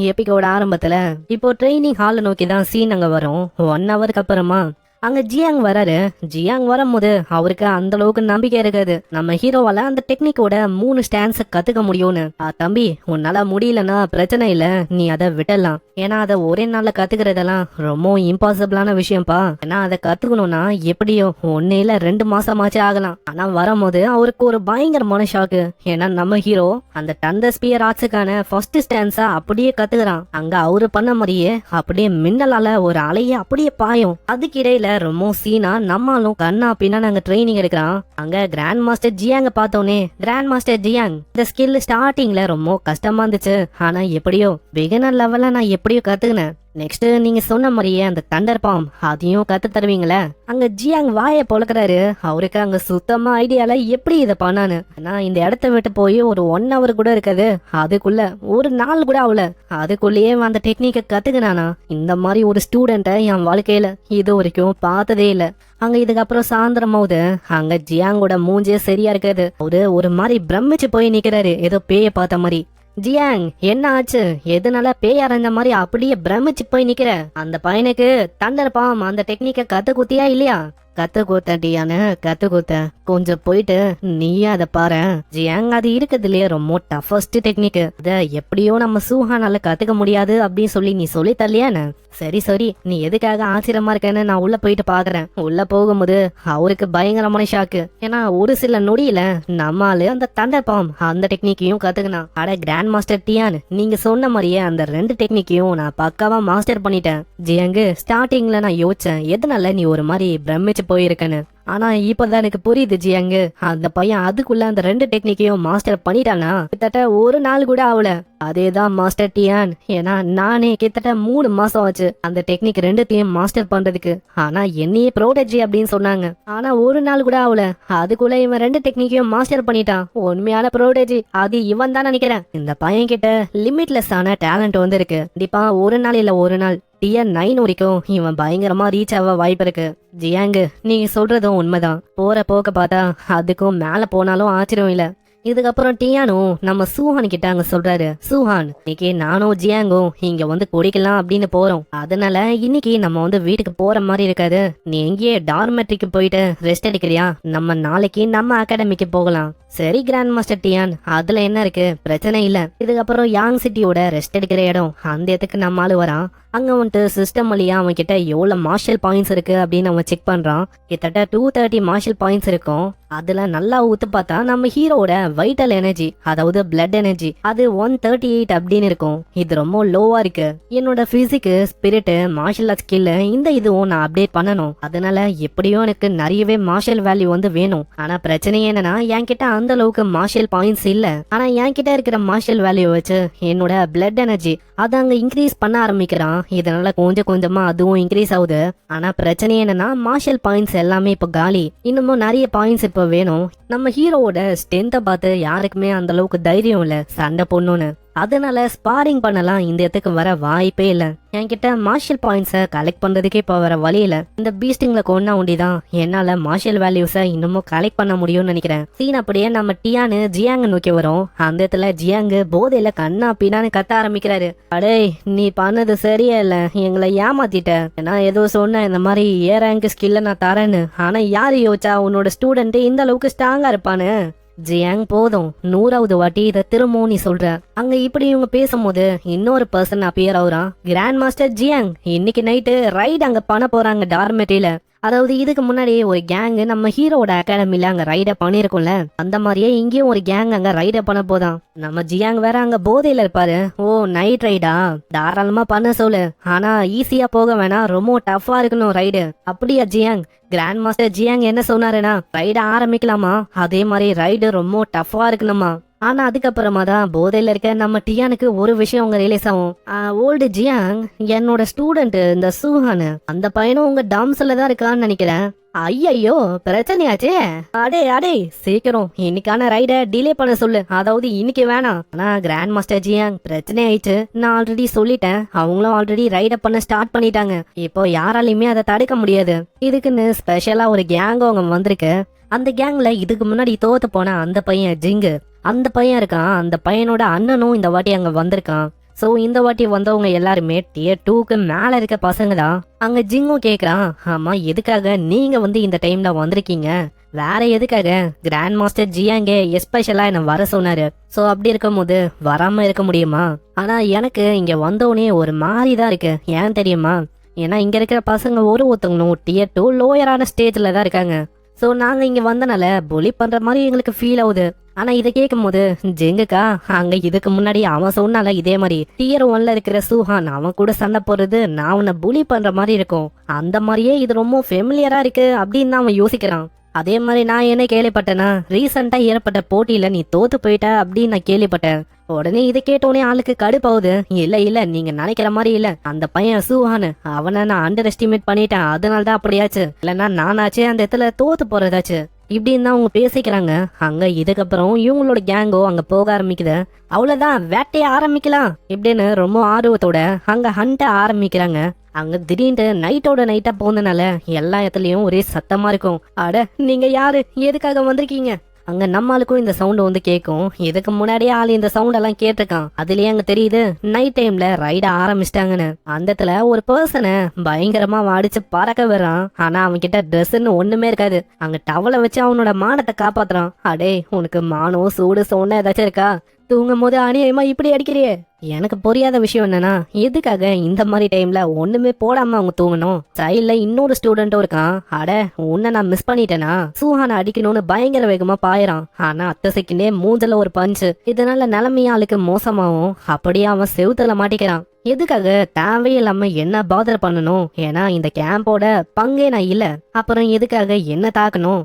எபிக்கோட ஆரம்பத்துல இப்போ ட்ரைனிங் ஹாலை நோக்கி தான் சீன் அங்க வரும். 1 ஹவருக்கு அப்புறமா அங்க ஜியாங் வராரு. ஜியாங் வரும்போது அவருக்கு அந்த அளவுக்கு நம்பிக்கை இருக்காது, நம்ம ஹீரோவால அந்த டெக்னிக்கோட 3 ஸ்டான்ஸ கத்துக்க முடியும்னு. தம்பி, உன்னால முடியலன்னா பிரச்சனை இல்ல, நீ அதை விடலாம். ஏன்னா அதை ஒரே நாள்ல கத்துக்கிறதெல்லாம் ரொம்ப இம்பாசிபிளான விஷயம்ப்பா. ஏன்னா அதை கத்துக்கணும்னா எப்படியோ 1 இல்ல 2 மாசமாச்சு ஆகலாம். ஆனா வரும்போது அவருக்கு ஒரு பயங்கரமான ஷாக்கு. ஏன்னா நம்ம ஹீரோ அந்த டண்டர் ஸ்பியர் ஆர்ட்ஸுக்கான ஃபர்ஸ்ட் ஸ்டான்ஸா அப்படியே கத்துக்கிறான். அங்க அவரு பண்ண மாதிரியே அப்படியே மின்னலால ஒரு அலையே அப்படியே பாயும். அதுக்கிடையில ரொம்ப சீனா நம்மளும் கண்ணா பின்னா நாங்க ட்ரைனிங் எடுக்கிறான். அங்க கிராண்ட் மாஸ்டர் ஜியாங்க பார்த்தோன்னே, கிராண்ட் மாஸ்டர் ஜியாங், இந்த ஸ்கில் ஸ்டார்டிங்ல ரொம்ப கஷ்டமா இருந்துச்சு, ஆனா எப்படியோ பிகினர் லெவல்ல நான் எப்படியோ கத்துக்கினேன். நெக்ஸ்ட் நீங்க சொன்ன மாதிரியே அந்த தண்டர் பாம் அதையும் கத்து தருவீங்களே. அங்க ஜியாங் வாய பொழக்கிறாரு. அவருக்கு அங்க சுத்தமா ஐடியால எப்படி இதை பண்ணானு. ஆனா இந்த இடத்த விட்டு போய் ஒரு 1 ஹவர் கூட இருக்காது, அதுக்குள்ள ஒரு நாள் கூட ஆகல, அதுக்குள்ளேயே அந்த டெக்னிக்கை கத்துக்கினானா. இந்த மாதிரி ஒரு ஸ்டூடெண்ட்டை என் வாழ்க்கையில இது வரைக்கும் பார்த்ததே இல்ல. அங்க இதுக்கப்புறம் சாயந்தரம் போது அங்க ஜியாங்கோட மூஞ்சே சரியா இருக்காது. அவரு ஒரு மாதிரி பிரமிச்சு போய் நிக்கிறாரு, ஏதோ பேய பார்த்த மாதிரி. ஜியாங், என்ன ஆச்சு? எதனால பேய் அரைஞ்ச மாதிரி அப்படியே பிரமிச்சு போய் நிக்கிற? அந்த பையனுக்கு தண்டர் பாம் அந்த டெக்னிக்க கத்து குத்தியா இல்லையா? கத்து கூத்தட்டியான கத்து கூத்த, கொஞ்சம் போயிட்டு நீயே அதை பாரு. ஜியாங், அது இருக்கிறதுலயே ரொம்ப டஃபஸ்ட் டெக்னிக், அத எப்படியோ நம்ம சூஹானால கத்துக்க முடியாது அப்படின்னு சொல்லி நீ சொல்லி தரலையானு. சரி சரி, நீ எதுக்காக ஆச்சரியமா இருக்கேன்னு நான் உள்ள போயிட்டு பாக்குறேன். உள்ள போகும்போது அவருக்கு பயங்கரமான ஷாக்கு. ஏன்னா ஒரு சில நொடியில நம்மால அந்த தண்டர் பாம் அந்த டெக்னிக்கையும் கத்துக்கினான். அட கிராண்ட் மாஸ்டர் டியான், நீங்க சொன்ன மாதிரியே அந்த 2 டெக்னிக்கையும் நான் பக்காவா மாஸ்டர் பண்ணிட்டேன். ஜியாங்கு, ஸ்டார்டிங்ல நான் யோசிச்சேன் எதனால நீ ஒரு மாதிரி பிரமிச்சு போயிருக்கேன்னு. ஆனா இப்பதான் எனக்கு புரியுது ஜியாங்கு, அந்த பையன் அதுக்குள்ள அந்த 2 டெக்னிக்கையும் மாஸ்டர் பண்ணிட்டானா கிட்டத்தட்ட ஒரு நாள் கூட ஆகல. அதேதான் மாஸ்டர் டியான், ஏன்னா நானே கிட்டத்தட்ட 3 மாசம் ஆச்சு அந்த டெக்னிக் 2த்தையும் மாஸ்டர் பண்றதுக்கு. ஆனா என்னையே ப்ரோடஜி அப்படின்னு சொன்னாங்க, ஆனா ஒரு நாள் கூட ஆகல, அதுக்குள்ள இவன் 2 டெக்னிக்கையும் மாஸ்டர் பண்ணிட்டான். உண்மையான ப்ரோடஜி அது இவன் தான் நினைக்கிறேன். இந்த பையன் கிட்ட லிமிட்லெஸ் ஆன டேலண்ட் வந்து இருக்கு. கண்டிப்பா ஒரு நாள் இல்ல ஒரு நாள் டியர் 9 வரைக்கும் இவன் பயங்கரமா ரீச் ஆக வாய்ப்பு இருக்கு. ஜியாங்கு, நீங்க சொல்றதும் உண்மைதான். போற போக்க பார்த்தா அதுக்கும் மேல போனாலும் ஆச்சரியம் இல்ல. இதுக்கப்புறம் டியானும் நம்ம சூஹான் கிட்ட அங்க சொல்றாரு, சூஹான், இன்னைக்கு நானும் ஜியாங்கும் இங்க வந்து குடிக்கலாம் அப்படின்னு போறோம். அதனால இன்னைக்கு நம்ம வந்து வீட்டுக்கு போற மாதிரி இருக்காது. நீ எங்கேயே டார்மெட்ரிக்கு போயிட்டு ரெஸ்ட் எடுக்கிறியா? நம்ம நாளைக்கு நம்ம அகாடமிக்கு போகலாம். சரி கிராண்ட் மாஸ்டர் டியான், அதுல என்ன இருக்கு, பிரச்சனை இல்ல. இதுக்கப்புறம் யாங் சிட்டியோட ரெஸ்ட் எடுக்கிற இடம் அந்த இடத்துக்கு நம்ம ஆளு வரான். அங்க வந்துட்டு சிஸ்டம் வழியா அவன் கிட்ட எவ்வளவு மார்ஷல் பாயிண்ட்ஸ் இருக்கு அப்படின்னு அவன் செக் பண்றான். கிட்டத்தட்ட 230 மார்ஷல் பாயிண்ட்ஸ் இருக்கும். அதுல நல்லா ஊத்து பார்த்தா நம்ம ஹீரோட வைட்டல் எனர்ஜி, அதாவது பிளட் எனர்ஜி, அது 138 அப்படின்னு இருக்கும். இது ரொம்ப லோவா இருக்கு. என்னோட பிசிக்கு, ஸ்பிரிட், மார்ஷல் ஆர்ட் ஸ்கில் இந்த இதுவும் நான் அப்டேட் பண்ணணும். அதனால எப்படியோ எனக்கு நிறையவே மார்ஷல் வேல்யூ வந்து வேணும். ஆனா பிரச்சனை என்னன்னா என்கிட்ட அந்த அளவுக்கு மார்ஷல் பாயிண்ட்ஸ் இல்ல. ஆனா என்கிட்ட இருக்கிற மார்ஷல் வேல்யூ வச்சு என்னோட பிளட் எனர்ஜி அதை அங்க இன்க்ரீஸ் பண்ண ஆரம்பிக்கிறான். இதனால கொஞ்சம் கொஞ்சமா அதுவும் இன்க்ரீஸ் ஆகுது. ஆனா பிரச்சனை என்னன்னா மார்ஷல் பாயிண்ட்ஸ் எல்லாமே இப்ப காலி. இன்னமும் நிறைய பாயிண்ட்ஸ் இப்ப வேணும். நம்ம ஹீரோவோட ஸ்ட்ரென்த்தை பார்த்து யாருக்குமே அந்த அளவுக்கு தைரியம் இல்ல சண்டை பொண்ணுன்னு. அதனால ஸ்பாரிங் பண்ணலாம் இந்த இடத்துக்கு வர வாய்ப்பே இல்ல. என்கிட்ட மார்ஷல் பாயிண்ட்ஸை கலெக்ட் பண்றதுக்கே இப்ப வர வழி இல்ல. இந்த பீஸ்டிங்ல கொண்டா ஒண்டிதான் என்னால மார்ஷல் வேல்யூஸை இன்னமும் கலெக்ட் பண்ண முடியும்னு நினைக்கிறேன். சீன் அப்படியே நம்ம டியானு ஜியாங்க நோக்கி வரும். அந்த இடத்துல ஜியாங்கு போதையில கண்ணா பின்னான்னு கத்த ஆரம்பிக்கிறாரு. அடே, நீ பண்ணது சரியா இல்ல, எங்களை ஏமாத்திட்ட. நான் ஏதோ சொன்ன இந்த மாதிரி ஏ ரேங்க் ஸ்கில்ல நான் தரேன்னு, ஆனா யாரு யோசிச்சா உன்னோட ஸ்டூடெண்ட் இந்த அளவுக்கு ஸ்ட்ராங்கா இருப்பானு. ஜியாங், போதும் 100வது வாட்டி இதை திரும்பவும் நீ சொல்ற. அங்க இப்படி இவங்க பேசும்போது இன்னொரு பர்சன் அப்பியர் ஆகுறான். கிராண்ட் மாஸ்டர் ஜியாங், இன்னைக்கு நைட்டு ரைட் அங்க பண்ண போறாங்க டார்மெட்ரியில. அதாவது இதுக்கு முன்னாடி ஒரு கேங் நம்ம ஹீரோட அகாடமில அங்க ரைட பண்ணிருக்கோம்ல, அந்த மாதிரியே இங்கேயும் ஒரு கேங் அங்க ரைட பண்ண போதான். நம்ம ஜியாங் வேற அங்க போதையில இருப்பாரு. ஓ, நைட் ரைடா? தாராளமா பண்ண சொல்லு, ஆனா ஈஸியா போக வேணாம், ரொம்ப டஃபா இருக்கணும் ரைடு. அப்படியா ஜியாங்? கிராண்ட் மாஸ்டர் ஜியாங் என்ன சொன்னாருன்னா ரைட ஆரம்பிக்கலாமா, அதே மாதிரி ரைடு ரொம்ப டஃபா இருக்கணுமா. ஆனா அதுக்கப்புறமா தான் போதையில இருக்க நம்ம டியானுக்கு ஒரு விஷயம் உங்க ரிலீஸ் ஆகும். ஓல்டு ஜியாங், என்னோட ஸ்டூடெண்ட் இந்த சூஹான், அந்த பையனும் உங்க டாம்ஸ்ல தான் இருக்கான்னு நினைக்கிறேன். ஐயோ, பிரச்சனையாச்சே. அடே அடே, சீக்கிரம் இன்னைக்கான ரைட டிலே பண்ண சொல்லு, அதாவது இன்னைக்கு வேணாம். ஆனா கிராண்ட் மாஸ்டர் ஜியாங், பிரச்சனை ஆயிடுச்சு, நான் ஆல்ரெடி சொல்லிட்டேன். அவங்களும் ஆல்ரெடி ரைட பண்ண ஸ்டார்ட் பண்ணிட்டாங்க. இப்போ யாராலையுமே அதை தடுக்க முடியாது. இதுக்குன்னு ஸ்பெஷலா ஒரு கேங் அவங்க வந்திருக்கு. அந்த கேங்ல இதுக்கு முன்னாடி தோத்து போன அந்த பையன் ஜிங்கு, அந்த பையன் இருக்கான். அந்த பையனோட அண்ணனும் இந்த வாட்டி அங்க வந்திருக்கான். சோ இந்த வாட்டி வந்தவங்க எல்லாருமே டியர் 2க்கு மேல இருக்க பசங்க தான். அங்க ஜிங்கும் கேக்குறான், ஆமா எதுக்காக நீங்க இந்த டைம்ல வந்திருக்கீங்க, வேற எதுக்காக? கிராண்ட் மாஸ்டர் ஜியாங்கே எஸ்பெஷலா என்ன வர சொன்னாரு. சோ அப்படி இருக்கும் போது வராம இருக்க முடியுமா? ஆனா எனக்கு இங்க வந்தோடனே ஒரு மாதிரி தான் இருக்கு. ஏன் தெரியுமா? ஏன்னா இங்க இருக்கிற பசங்க ஒருத்தவங்களும் டியர் 2 லோயரான ஸ்டேஜ்ல தான் இருக்காங்க. சோ நாங்க இங்க வந்தனால புலி பண்ற மாதிரி எங்களுக்கு ஃபீல் ஆகுது. ஆனா இதை கேட்கும் போது ஜெங்குக்கா, அங்க இதுக்கு முன்னாடி அவன் சொன்னால இதே மாதிரி டியர் 1ல இருக்கிற சூஹான் அவன் கூட சண்டை போடுறது நான் அவனை புலி பண்ற மாதிரி இருக்கும், அந்த மாதிரியே இது ரொம்ப ஃபெமிலியரா இருக்கு அப்படின்னு அவன் யோசிக்கிறான். அதே மாதிரி நான் என்ன கேள்விப்பட்டேன்னா, ரீசெண்டா ஏற்பட்ட போட்டியில நீ தோத்து போயிட்ட அப்படின்னு நான் கேள்விப்பட்டேன். உடனே இதை கேட்டோடனே ஆளுக்கு கடுப்பாவுது. இல்ல நீங்க நினைக்கிற மாதிரி இல்ல, அந்த பையன் சூஹானு அவனை நான் அண்டர் எஸ்டிமேட் பண்ணிட்டேன், அதனாலதான் அப்படியாச்சு, இல்லன்னா நானாச்சே அந்த இடத்துல தோத்து போறதாச்சு இப்படின்னு தான் அவங்க பேசிக்கிறாங்க. அங்க இதுக்கப்புறம் இவங்களோட கேங்கோ அங்க போக ஆரம்பிக்குது. அவ்வளவுதான் வேட்டைய ஆரம்பிக்கலாம் இப்படின்னு ரொம்ப ஆர்வத்தோட அங்க ஹண்ட ஆரம்பிக்கிறாங்க. அங்க திடீர்னு நைட்டோட நைட்டா போனதுனால எல்லா இடத்துலயும் ஒரே சத்தமா இருக்கும். அட நீங்க யாரு, எதுக்காக வந்திருக்கீங்க? அங்க நம்மளுக்கும் இந்த சவுண்ட் கேட்கும். இதுக்கு முன்னாடியே ஆள் இந்த சவுண்ட் எல்லாம் கேட்டிருக்கான். அதுலயே அங்க தெரியுது நைட் டைம்ல ரைட ஆரம்பிச்சிட்டாங்கன்னு. அந்த இடத்துல ஒரு பர்சனை பயங்கரமா அடிச்சு பறக்க வர்றான். ஆனா அவன் கிட்ட ட்ரெஸ்ன்னு ஒண்ணுமே இருக்காது. அங்க டவலை வச்சு அவனோட மானத்தை காப்பாத்துறான். அடே உனக்கு மானம் சூடு சொன்ன ஏதாச்சும் இருக்கா? தூங்கும் போது அநியாயமா இப்படி அடிக்கிறியே. எனக்கு புரியாத விஷயம் என்னன்னா, எதுக்காக இந்த மாதிரி டைம்ல ஒண்ணுமே போடாம அவங்க தூங்கணும்? சைட்ல இன்னொரு ஸ்டூடெண்ட்டும் இருக்கான். அட உன்னை நான் மிஸ் பண்ணிட்டேனா? சூஹான அடிக்கணும்னு பயங்கர வேகமா பாயிறான். ஆனா அத்த செகண்டே மூஞ்சல ஒரு பஞ்சு. இதனால நிலைமையா ஆளுக்கு மோசமாவும் அப்படியே அவன் செவுத்துல மாட்டிக்கிறான். எதுக்காக தேவையில்லாம என்ன பாதர் பண்ணணும்? ஏன்னா இந்த கேம்போட பங்கே நான் இல்ல. அப்புறம் எதுக்காக என்ன தாக்கணும்?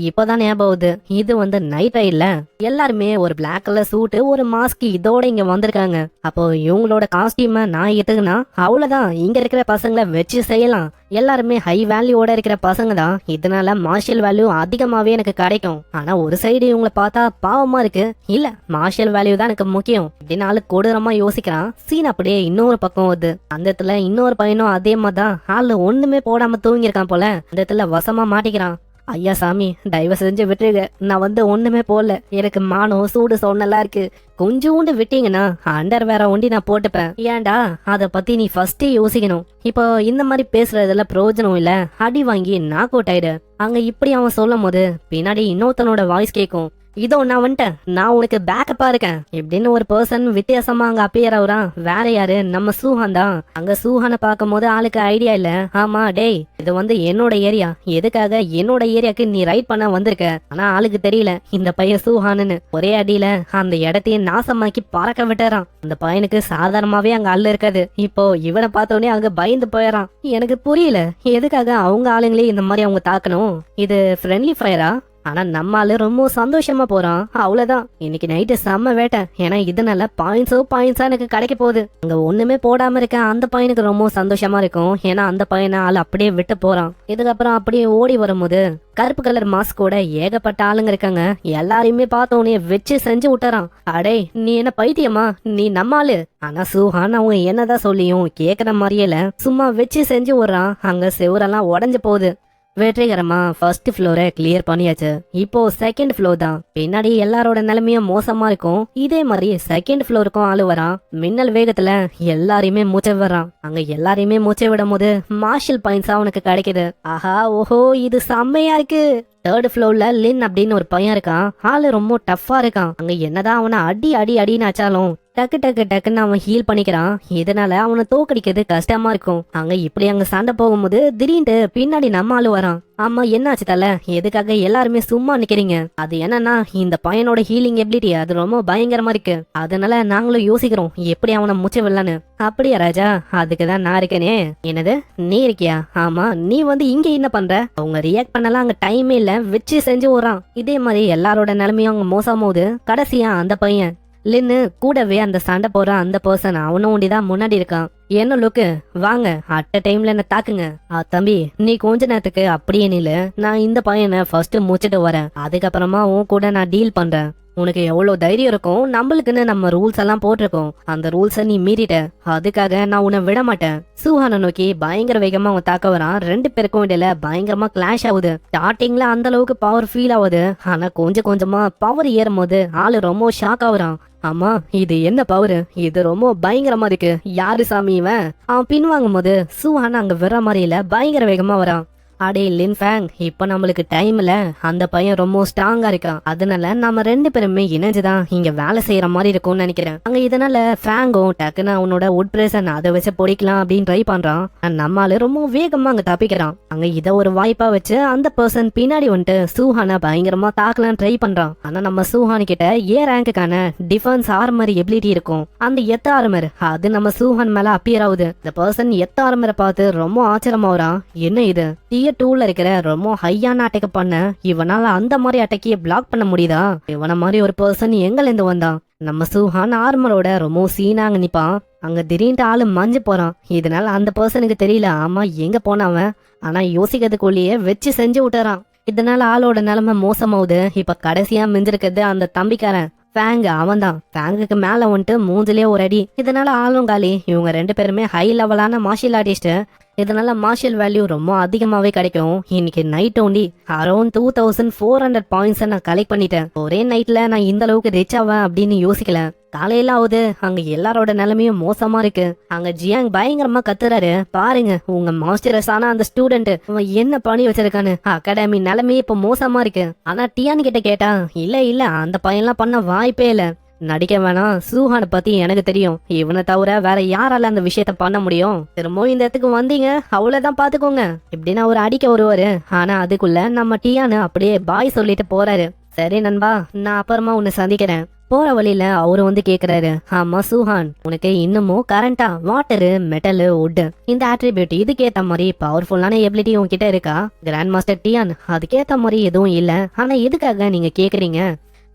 இப்பதான் ஞாபகம், இது நைட் இல்ல. எல்லாருமே ஒரு பிளாக் கலர் சூட்டு ஒரு மாஸ்க் இதோட இங்க வந்திருக்காங்க. அப்போ இவங்களோட காஸ்டியூம நான் எடுத்துக்கினா அவ்வளவுதான், இங்க இருக்கிற பசங்களை வச்சு செய்யலாம். எல்லாருமே ஹை வேல்யூவோட இருக்கிற பசங்க தான், இதனால மார்ஷியல் வேல்யூ அதிகமாவே எனக்கு கிடைக்கும். ஆனா ஒரு சைடு இவங்களை பார்த்தா பாவமா இருக்கு. இல்ல மார்ஷியல் வேல்யூ தான் எனக்கு முக்கியம் அப்படின்னு கொடூரமா யோசிக்கிறான். சீன் அப்படியே இன்னொரு பக்கம் வருது. அந்த இடத்துல இன்னொரு பையனும் அதே மாதிரிதான் ஆளு ஒண்ணுமே போடாம தூங்கிருக்கான் போல. அந்த இடத்துல வசமா மாட்டிக்கிறான். ஐயா சாமி தயவு செஞ்சு விட்டுருங்க, நான் ஒண்ணுமே போடல, எனக்கு மானம் சூடு சொன்னெல்லாம் இருக்கு, கொஞ்சோண்டு விட்டீங்கன்னா அண்டர் வேற ஒண்டி நான் போட்டுப்பேன். ஏன்டா அத பத்தி நீ ஃபர்ஸ்டே யோசிக்கணும். இப்போ இந்த மாதிரி பேசுறதுல பிரயோஜனம் இல்ல, அடி வாங்கி நாக் அவுட் ஆயிடு. அங்க இப்படி அவன் சொல்லும் போது பின்னாடி இன்னொருத்தனோட வாய்ஸ் கேட்கும். இதோ நான் வந்துட்டேன், நான் உனக்கு பேக்கப்பா இருக்கேன் இப்படின்னு ஒரு பர்சன் வித்தியாசமா அங்க அப்பியர் ஆகுறான். வேற யாரு? நம்ம சூஹான் தான். அங்க சூஹானை பார்க்கும் போது ஆளுக்கு ஐடியா இல்ல. ஆமா டேய் இது என்னோட ஏரியா, எதுக்காக என்னோட ஏரியாக்கு நீ ரைட் பண்ண வந்திருக்க? ஆனா ஆளுக்கு தெரியல இந்த பையன் சூஹான்னு. ஒரே அடியில அந்த இடத்தையே நாசமாக்கி பறக்க விட்டுறான். அந்த பையனுக்கு சாதாரணமாவே அங்க அல்ல இருக்காது. இப்போ இவனை பார்த்தோன்னே அங்க பயந்து போயிடறான். எனக்கு புரியல எதுக்காக அவங்க ஆளுங்களே இந்த மாதிரி அவங்க தாக்கணும். இது ஃப்ரெண்ட்லி ஃபயரா? ஆனா நம்மால ரொம்ப சந்தோஷமா போறான். அவ்வளவுதான், இன்னைக்கு நைட்டு செம்ம வேட்டை. ஏன்னா இதனால பாயிண்ட்ஸா எனக்கு கிடைக்க போகுது. அங்க ஒண்ணுமே போடாம இருக்க அந்த பையனுக்கு ரொம்ப சந்தோஷமா இருக்கும். ஏன்னா அந்த பையனை ஆள் அப்படியே விட்டு போறான். இதுக்கப்புறம் அப்படியே ஓடி வரும்போது கருப்பு கலர் மாஸ்கோட ஏகப்பட்ட ஆளுங்க இருக்காங்க. எல்லாரையுமே பார்த்தோன்னே வச்சு செஞ்சு விட்டுறான். அடே நீ என்ன பைத்தியமா, நீ நம்மாளு? ஆனா சூஹான் அவங்க என்னதான் சொல்லியும் கேக்குற மாதிரியே சும்மா வச்சு செஞ்சு விடுறான். அங்க செவரெல்லாம் உடஞ்சு போகுது. வெற்றிகரமா ஃபர்ஸ்ட் ஃப்ளோரை கிளியர் பண்ணியாச்சு. இப்போ செகண்ட் ஃப்ளோர் தான். பின்னாடி எல்லாரோட நிலைமையும் மோசமா இருக்கும். இதே மாதிரி செகண்ட் ஃப்ளோருக்கும் ஆளு வரான். மின்னல் வேகத்துல எல்லாரையுமே மூச்சை விடுறான். அங்க எல்லாரையுமே மூச்சை விடும் போது மார்ஷல் பாயிண்ட்ஸா அவனுக்கு கிடைக்குது. ஆஹா ஓஹோ இது செம்மையா இருக்கு. தேர்ட் ஃப்ளோர்ல லின் அப்படின்னு ஒரு பையன் இருக்கான். ஆளு ரொம்ப டஃபா இருக்கான். அங்க என்னதான் அவனை அடின்னு ஆச்சாலும் டக்குன்னு அவன் ஹீல் பண்ணிக்கிறான். இதனால அவனை தோக்கடிக்கிறது கஷ்டமா இருக்கும். அங்க இப்படி அங்க சண்டை போகும்போது திடீர்னு பின்னாடி நம்ம ஆளு வரான். ஆமா என்னாச்சு தல, எதுக்காக எல்லாருமே சும்மா நிக்கிறீங்க? அது என்னன்னா இந்த பையனோட ஹீலிங் எபிலிட்டி அது ரொம்ப பயங்கரமா இருக்கு. அதனால நாங்களும் யோசிக்கிறோம் எப்படி அவனை முச்ச விடலான்னு. அப்படியா ராஜா? அதுக்குதான் நான் இருக்கேனே. என்னது நீ இருக்கியா? ஆமா நீ இங்க என்ன பண்ற? அவங்க ரியாக்ட் பண்ணலாம் அங்க டைமே இல்ல, வச்சு செஞ்சு விடுறான். இதே மாதிரி எல்லாரோட நிலைமையும் அவங்க மோசம் போகுது. கடைசியா அந்த பையன் லின்னு கூடவே அந்த சண்டை போற அந்த பர்சன் அவனும் ஒண்டிதான் முன்னாடி இருக்கான். என்ன லுக்கு வாங்க அட்ட டைம்ல என்ன தாக்குங்க. தம்பி நீ கொஞ்ச நேரத்துக்கு அப்படியே நில்லு, நான் இந்த பையனை ஃபர்ஸ்ட் முடிச்சிட்டு வரேன், அதுக்கப்புறமா உன் கூட நான் டீல் பண்றேன். உனக்கு எவ்வளவு தைரியம் இருக்கும்? நம்மளுக்குன்னு நம்ம ரூல்ஸ் எல்லாம் போட்டிருக்கோம், அந்த ரூல்ஸ நீ மீறிட்ட, அதுக்காக நான் உன்னை விட மாட்டேன். சூஹானை நோக்கி பயங்கர வேகமா அவன் தாக்க வரான். ரெண்டு பேருக்கும் இடையில பயங்கரமா கிளாஷ் ஆகுது. ஸ்டார்டிங்ல அந்த அளவுக்கு பவர் ஃபீல் ஆகுது. ஆனா கொஞ்சம் கொஞ்சமா பவர் ஏறும் போது ஆளு ரொம்ப ஷாக் ஆகுறான். ஆமா இது என்ன பவரு, இது ரொம்ப பயங்கரமா இருக்கு, யாரு சாமி இவன்? அவன் பின்வாங்கும் போது சூஹான் அங்க வர மாதிரி இல்ல, பயங்கர வேகமா வரான். அடே லின்ஃபேங், இப்ப நம்மளுக்கு டைம் இல்ல, அந்த பையன் ரொம்ப ஸ்ட்ராங்கா இருக்கான், அதனால நம்ம ரெண்டு பேருமே இணைஞ்சுதான் இங்க வேலை செய்யற மாதிரி இருக்கும்னு நினைக்கிறேன். அங்க இதனால ஃபேங்கும் டக்குன்னு அவனோட உட் பிரேசன் அதை வச்சு பொடிக்கலாம் அப்படின்னு ட்ரை பண்றான். நம்மால ரொம்ப வேகமா அங்க தப்பிக்கிறான். அங்க இத ஒரு வாய்ப்பா வச்சு அந்த பர்சன் பின்னாடி வந்துட்டு சூஹான பயங்கரமா தாக்கலாம் ட்ரை பண்றான். ஆனா நம்ம சூஹான் கிட்ட ஏ ரேங்குக்கான டிஃபென்ஸ் ஆர்மர் எபிலிட்டி இருக்கும். அந்த எத்த ஆர்மர் அது நம்ம சூஹான் மேல அப்பியர் ஆகுது. இந்த பர்சன் எத்த ஆர்மரை பார்த்து ரொம்ப ஆச்சரியமாவறான். என்ன இது, டியர் 2ல இருக்கிற ரொம்ப ஹையான அட்டாக் பண்ண இவனால அந்த மாதிரி அட்டாக்கிய பிளாக் பண்ண முடியுதா? இவன மாதிரி ஒரு பர்சன் எங்கல இருந்து வந்தான்? நம்ம சூஹான் ஆர்மரோட ரொம்ப சீனாங்க நிப்பான். அங்க திடீர்னு ஆளு மஞ்சு போறான். இதனால அந்த பர்சனுக்கு தெரியல ஆமா எங்க போனவன், ஆனா யோசிக்கிறதுக்குள்ளேயே வச்சு செஞ்சு விட்டுறான். இதனால ஆளோட நிலைமை மோசமாவுது. இப்ப கடைசியா மிஞ்சிருக்கிறது அந்த தம்பிக்காரன் ஃபேங். அவன் தான் ஃபேங்குக்கு மேல வந்துட்டு மூஞ்சிலே ஒரு அடி. இதனால ஆளும் காலி. இவங்க ரெண்டு பேருமே ஹை லெவலான மார்ஷியல் ஆர்டிஸ்ட். இதனால மார்ஷியல் வேல்யூ ரொம்ப அதிகமாவே கிடைக்கும். இன்னைக்கு நைட் ஒண்டி அரௌண்ட் 2400 பாயிண்ட்ஸ் நான் கலெக்ட் பண்ணிட்டேன். ஒரே நைட்ல நான் இந்த அளவுக்கு ரிச் ஆவேன் அப்படின்னு யோசிக்கல. காலையில ஆகுது, அங்க எல்லாரோட நிலைமையும் மோசமா இருக்கு. அங்க ஜியாங் பயங்கரமா கத்துறாரு. பாருங்க உங்க மாஸ்டர்ஸ் ஆனா அந்த ஸ்டூடெண்ட் அவன் என்ன பண்ணி வச்சிருக்கானு, அகாடமி நிலைமையே இப்ப மோசமா இருக்கு. ஆனா டியான் கிட்ட கேட்டா இல்ல அந்த பையன்லாம் பண்ண வாய்ப்பே இல்ல, நடிக்க வேணாம், சூஹானை பத்தி எனக்கு தெரியும், இவனை தவிர வேற யாரால அந்த விஷயத்த பண்ண முடியும், திரும்பவும் இந்த இடத்துக்கு வந்தீங்க அவ்வளவுதான் பாத்துக்கோங்க இப்படின்னு அவர் அடிக்க வருவாரு. ஆனா அதுக்குள்ள நம்ம டியானு அப்படியே பாய் சொல்லிட்டு போறாரு. சரி நண்பா, நான் அப்புறமா உன்னை சந்திக்கிறேன். போற வழியில அவரு வந்து கேக்குறாரு, ஆமா சூஹான் உனக்கு இன்னமும் கரண்டா வாட்டரு மெட்டலு வுட் இந்த ஆட்ரிபியூட் இதுக்கேத்த மாதிரி பவர்ஃபுல்லான எபிலிட்டி உங்ககிட்ட இருக்கா? கிராண்ட் மாஸ்டர் டியான், அதுக்கேத்த மாதிரி எதுவும் இல்ல, ஆனா எதுக்காக நீங்க கேக்குறீங்க?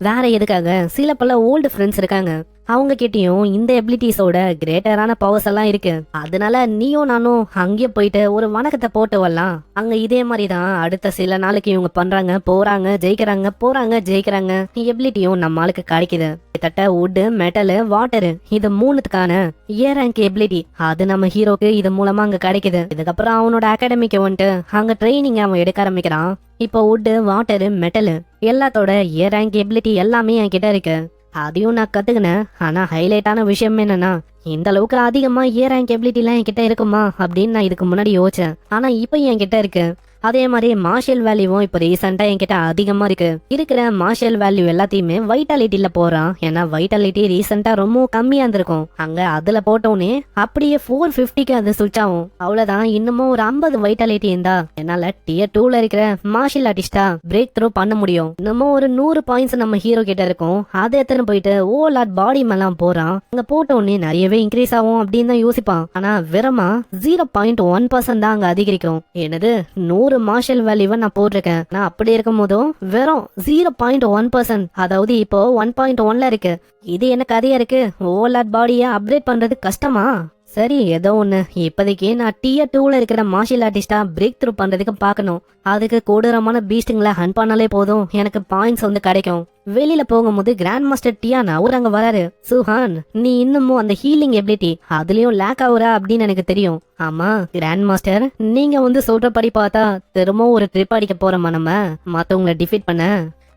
வேற எதுக்காக? சில பல ஓல்டு ஃப்ரெண்ட்ஸ் இருக்காங்க, அவங்க கிட்டயும் இந்த எபிலிட்டிஸோட கிரேட்டரான பவர்ஸ் எல்லாம் இருக்கு. அதனால நீயும் நானும் அங்கேயே போயிட்டு ஒரு வணக்கத்தை போட்டு வரலாம். அங்க இதே மாதிரி தான் அடுத்த சில நாளைக்கு இவங்க பண்றாங்க, போறாங்க ஜெயிக்கிறாங்க, போறாங்க ஜெயிக்கிறாங்க. எபிலிட்டியும் நம்ம ஆளுக்கு கிடைக்குது. கிட்டத்தட்ட வுட் மெட்டலு வாட்டரு இது மூணுத்துக்கான ஏ ரேங்க் எபிலிட்டி அது நம்ம ஹீரோக்கு இது மூலமா அங்க கிடைக்குது. இதுக்கப்புறம் அவனோட அகாடமிக்கு வந்துட்டு அங்க ட்ரைனிங் அவன் எடுக்க ஆரம்பிக்கிறான். இப்போ வுட் வாட்டரு மெட்டலு எல்லாத்தோட ஏ ரேங்க் எபிலிட்டி எல்லாமே என் கிட்ட இருக்கு, அதையும் நான் கத்துக்கினேன். ஆனா ஹைலைட்டான விஷயம் என்னன்னா இந்த அளவுக்கு அதிகமா ஏ ரேங்க் எபிலிட்டி எல்லாம் என்கிட்ட இருக்குமா அப்படின்னு நான் இதுக்கு முன்னாடி யோசிச்சேன். ஆனா இப்ப என்கிட்ட இருக்கு. அதே மாதிரி மார்ஷியல் வேல்யூவும் இப்ப ரீசெண்டா என்கிட்ட அதிகமா இருக்கு. இருக்கிற மார்ஷியல் வேல்யூ எல்லாத்தையுமே வைட்டாலிட்டில போறான். ஏன்னா வைட்டாலிட்டி ரீசெண்டா ரொம்ப கம்மியா இருந்திருக்கும். அங்க அதுல போட்டோன்னே அப்படியே 450க்கு அது சுவிட்ச் ஆகும். அவ்வளவுதான், இன்னமும் ஒரு 50 வைட்டாலிட்டி இருந்தா என்னால டியர் 2ல இருக்கிற மார்ஷியல் ஆர்டிஸ்டா பிரேக் த்ரூ பண்ண முடியும். இன்னமும் ஒரு 100 பாயிண்ட்ஸ் நம்ம ஹீரோ கிட்ட இருக்கும். அதை எத்தனை போயிட்டு ஓலாட் பாடி மேலாம் போறான். அங்க போட்டோன்னே நிறையவே இன்க்ரீஸ் ஆகும் அப்படின்னு தான் யோசிப்பான். ஆனா வெறுமா 0.1% தான் அங்க அதிகரிக்கும். என்னது 100 மார்ஷியல் வேல்யூவை நான் போட்டிருக்கேன். நான் அப்படி இருக்கும் போதும் வெறும் 0.1%, அதாவது இப்போ 1.1ல இருக்கு. இது என்ன கதையா இருக்கு? ஓலாட் பாடியை அப்கிரேட் பண்றது கஷ்டமா? சரி ஏதோ ஒண்ணு, இப்போதைக்கு நான் டியர் 2ல இருக்கிற மார்ஷியல் ஆர்டிஸ்டா பிரேக் த்ரூ பண்றதுக்கு பாக்கணும். அதுக்கு கொடூரமான பீஸ்டுங்களை ஹண்ட் பண்ணாலே போதும், எனக்கு பாயிண்ட்ஸ் வந்து கிடைக்கும். வெளியில போகும்போது கிராண்ட் மாஸ்டர் டியான் அவர் அங்க வராரு. சுஹான், நீ இன்னமும் அந்த ஹீலிங் எபிலிட்டி அதுலயும் லேக் ஆகுறா அப்படின்னு எனக்கு தெரியும். ஆமா கிராண்ட் மாஸ்டர், நீங்க வந்து சொல்றபடி பார்த்தா திரும்ப ஒரு ட்ரிப் அடிக்க போறோமா நம்ம மத்தவங்களை டிஃபீட் பண்ண?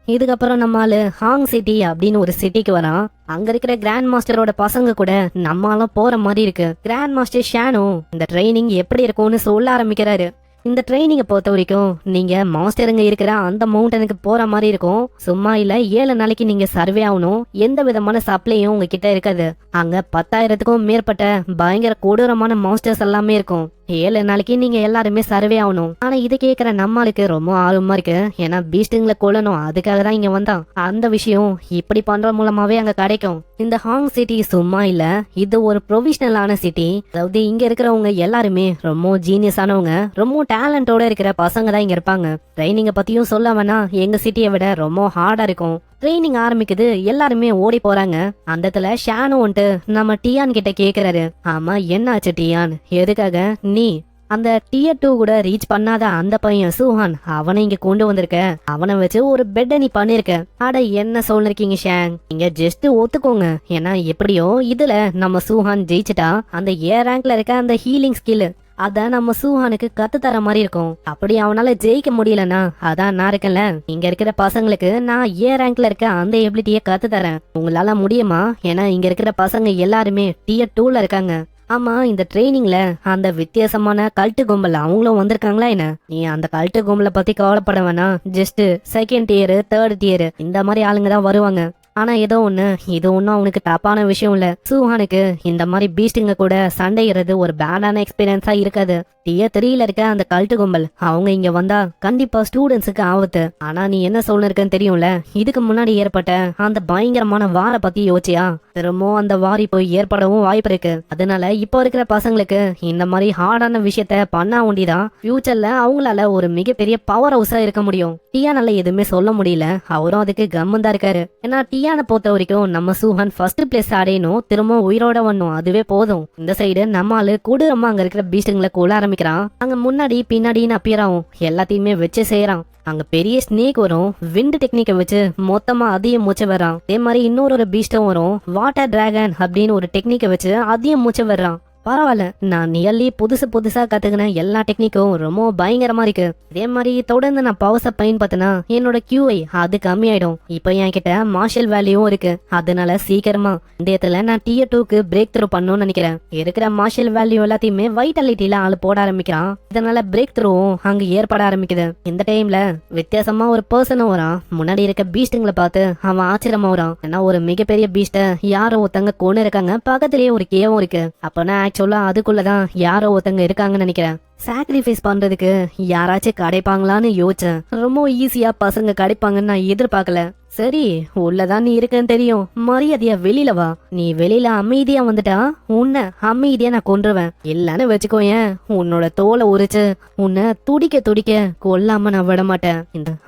இதுக்கப்புறம் நம்மால ஹாங் சிட்டி அப்படின்னு ஒரு சிட்டிக்கு வரான். அங்க இருக்கிற கிராண்ட் மாஸ்டரோட பசங்க கூட நம்மளால போற மாதிரி இருக்கு. கிராண்ட் மாஸ்டர் ஷானோ இந்த ட்ரைனிங் எப்படி இருக்கும்னு சொல்ல ஆரம்பிக்கிறாரு. இந்த ட்ரைனிங்கை பொறுத்த வரைக்கும் நீங்க மாஸ்டருங்க இருக்கிற அந்த மவுண்டனுக்கு போற மாதிரி இருக்கும். சும்மா இல்ல 7 நாளைக்கு நீங்க சர்வே ஆகணும். எந்த விதமான சப்ளையும் உங்ககிட்ட இருக்காது. அங்க 10,000க்கும் மேற்பட்ட பயங்கர கொடூரமான மாஸ்டர்ஸ் எல்லாமே இருக்கும். 7 நாளைக்கு நீங்க எல்லாருமே சர்வே ஆகணும். ஆனா இது கேக்குற நம்மளுக்கு ரொம்ப ஆர்வமா இருக்கு. ஏன்னா பீஸ்டுங்களை கொல்லணும், அதுக்காக தான் இங்க வந்தான். அந்த விஷயம் இப்படி பண்ற மூலமாவே அங்க கிடைக்கும். இந்த ஹாங் சிட்டி சும்மா இல்ல, இது ஒரு ப்ரொவிஷனலான சிட்டி. அதாவது இங்க இருக்கிறவங்க எல்லாருமே ரொம்ப ஜீனியஸ் ஆனவங்க, ரொம்ப டேலண்டோட இருக்கிற பசங்க தான் இங்க இருப்பாங்க. ட்ரைனிங்க பத்தியும் சொல்ல வேணா, எங்க சிட்டியை விட ரொம்ப ஹார்டா இருக்கும். ட்ரைனிங் ஆரம்பிக்குது, எல்லாருமே ஓடி போறாங்க. அந்த இடத்துல ஷானோ வந்துட்டு நம்ம டியான் கிட்ட கேக்குறாரு, ஆமா என்னாச்சு டியான், எதுக்காக நீ அந்த டியர் 2 கூட ரீச் பண்ணாத அந்த பையன் சுஹான் அவனை இங்க கொண்டு வந்திருக்க, அவனை வச்சு ஒரு பெட்டை நீ பண்ணிருக்க. அட என்ன சொல்லிருக்கீங்க ஷாங், நீங்க ஜஸ்ட் ஒத்துக்கோங்க. ஏன்னா எப்படியோ இதுல நம்ம சுஹான் ஜெயிச்சுட்டா அந்த ஏ ரேங்க்ல இருக்க அந்த ஹீலிங் ஸ்கில் அத நம்ம சூஹானுக்கு கத்து தர மாதிரி இருக்கும். அப்படி அவனால ஜெயிக்க முடியலன்னா அதான் நான் இருக்கேன்ல, இங்க இருக்கிற பசங்களுக்கு நான் ஏ ரேங்க்ல இருக்க அந்த எபிலிட்டியை கத்து தரேன். உங்களால முடியுமா? ஏன்னா இங்க இருக்கிற பசங்க எல்லாருமே டியர் 2ல இருக்காங்க. ஆமா, இந்த ட்ரைனிங்ல அந்த வித்தியாசமான கல்ட்டு கும்பல் அவங்களும் வந்திருக்காங்களா என்ன? நீ அந்த கல்ட்டு கும்பலை பத்தி கவலைப்பட வேணாம். Just second dear, third dear இந்த மாதிரி ஆளுங்க தான் வருவாங்க. ஆனா ஏதோ ஒண்ணு, இது ஒன்னும் அவனுக்கு தப்பான விஷயம் இல்ல. சூஹானுக்கு இந்த மாதிரி பீஸ்டுங்க கூட சண்டையிறது ஒரு பேடான எக்ஸ்பீரியன்ஸா இருக்காது. டியர் 3ல இருக்க அந்த கல்ட்டு கும்பல் அவங்க இங்க வந்தா கண்டிப்பா ஸ்டூடெண்ட்ஸுக்கு ஆபத்து. ஆனா நீ என்ன சொல்லிருக்கன்னு தெரியும்ல, இதுக்கு முன்னாடி ஏற்பட்ட அந்த பயங்கரமான வார பத்தி யோசிச்சியா? திரும்பவும் அந்த வாரி போய் ஏற்படவும் வாய்ப்பு இருக்கு. அதனால இப்போ இருக்கிற பசங்களுக்கு இந்த மாதிரி ஹார்டான விஷயத்த பண்ணா ஒண்டிதான் ஃபியூச்சர்ல அவங்களால ஒரு மிகப்பெரிய பவர் ஹவுஸா இருக்க முடியும். டியானால எதுவுமே சொல்ல முடியல. அவரும் அதுக்கு கம்மன் தான் இருக்காரு. ஏன்னா டியானை பொறுத்த வரைக்கும் நம்ம சூஹான் ஃபர்ஸ்ட் பிளேஸ் அடையணும், திரும்ப உயிரோட வரணும், அதுவே போதும். இந்த சைடு நம்மால கொடூரமா அங்க இருக்கிற பீஸ்டுங்களை கொள்ள ஆரம்பிக்கிறான். அங்க முன்னாடி பின்னாடின்னு அப்பியர் ஆகும், எல்லாத்தையுமே வச்சு செய்யறான். அங்க பெரிய ஸ்னேக் வரும், விண்ட் டெக்னிக்கை வச்சு மொத்தமா அதிகம் மூச்சு வர்றான். அதே மாதிரி இன்னொரு பீஸ்டும் வரும், வாட்டர் டிராகன் அப்படின்னு ஒரு டெக்னிக்கை வச்சு அதிகம் மூச்சு வர்றான். பரவாயில்ல, நான் நியர்லி புதுசா கத்துக்கின எல்லா டெக்னிக்கும் ரொம்ப பயங்கரமா இருக்கு. இதே மாதிரி தொடர்ந்து நான் பவர்ஸை பயன்படுத்தினா என்னோட QI அது கம்மியாயிடும். இப்போ என்கிட்ட மார்ஷல் வேல்யூவும் இருக்கு. அதனால சீக்கிரமா இந்த இடத்துல நான் டியர் 2க்கு பிரேக் த்ரூ பண்ணணும்னு நினைக்கிறேன். இருக்கிற மார்ஷல் வேல்யூ எல்லாத்தையுமே வைட்டாலிட்டியில ஆளு போட ஆரம்பிக்கிறான். இதனால பிரேக் த்ரூவும் அங்க ஏற்பட ஆரம்பிக்குது. இந்த டைம்ல வித்தியாசமா ஒரு பர்சனும் வரான். முன்னாடி இருக்க பீஸ்டுங்களை பார்த்து அவன் ஆச்சரியமா வரான். ஏன்னா ஒரு மிகப்பெரிய பீஸ்ட யாரோ ஒருத்தங்க கொண்டு இருக்காங்க, பக்கத்திலேயே ஒரு கேவும் இருக்கு. அப்பனா ஆக்சுவலா அதுக்குள்ளதான் யாரோ ஒருத்தங்க இருக்காங்கன்னு நினைக்கிறேன். சாக்ரிஃபைஸ் பண்றதுக்கு யாராச்சும் கிடைப்பாங்களான்னு யோசிச்சேன். ரொம்ப ஈஸியா பசங்க கிடைப்பாங்கன்னு நான் எதிர்பார்க்கல. சரி, உள்ளதான் நீ இருக்குன்னு தெரியும், மரியாதையா வெளியில வா. நீ வெளியில அமைதியா வந்துட்டா உன்னை அமைதியா நான் கொன்றுவேன். இல்லன்னு வச்சுக்கோயேன், உன்னோட தோலை உரிச்சு உன்னை துடிக்க துடிக்க கொல்லாம நான் விட மாட்டேன்.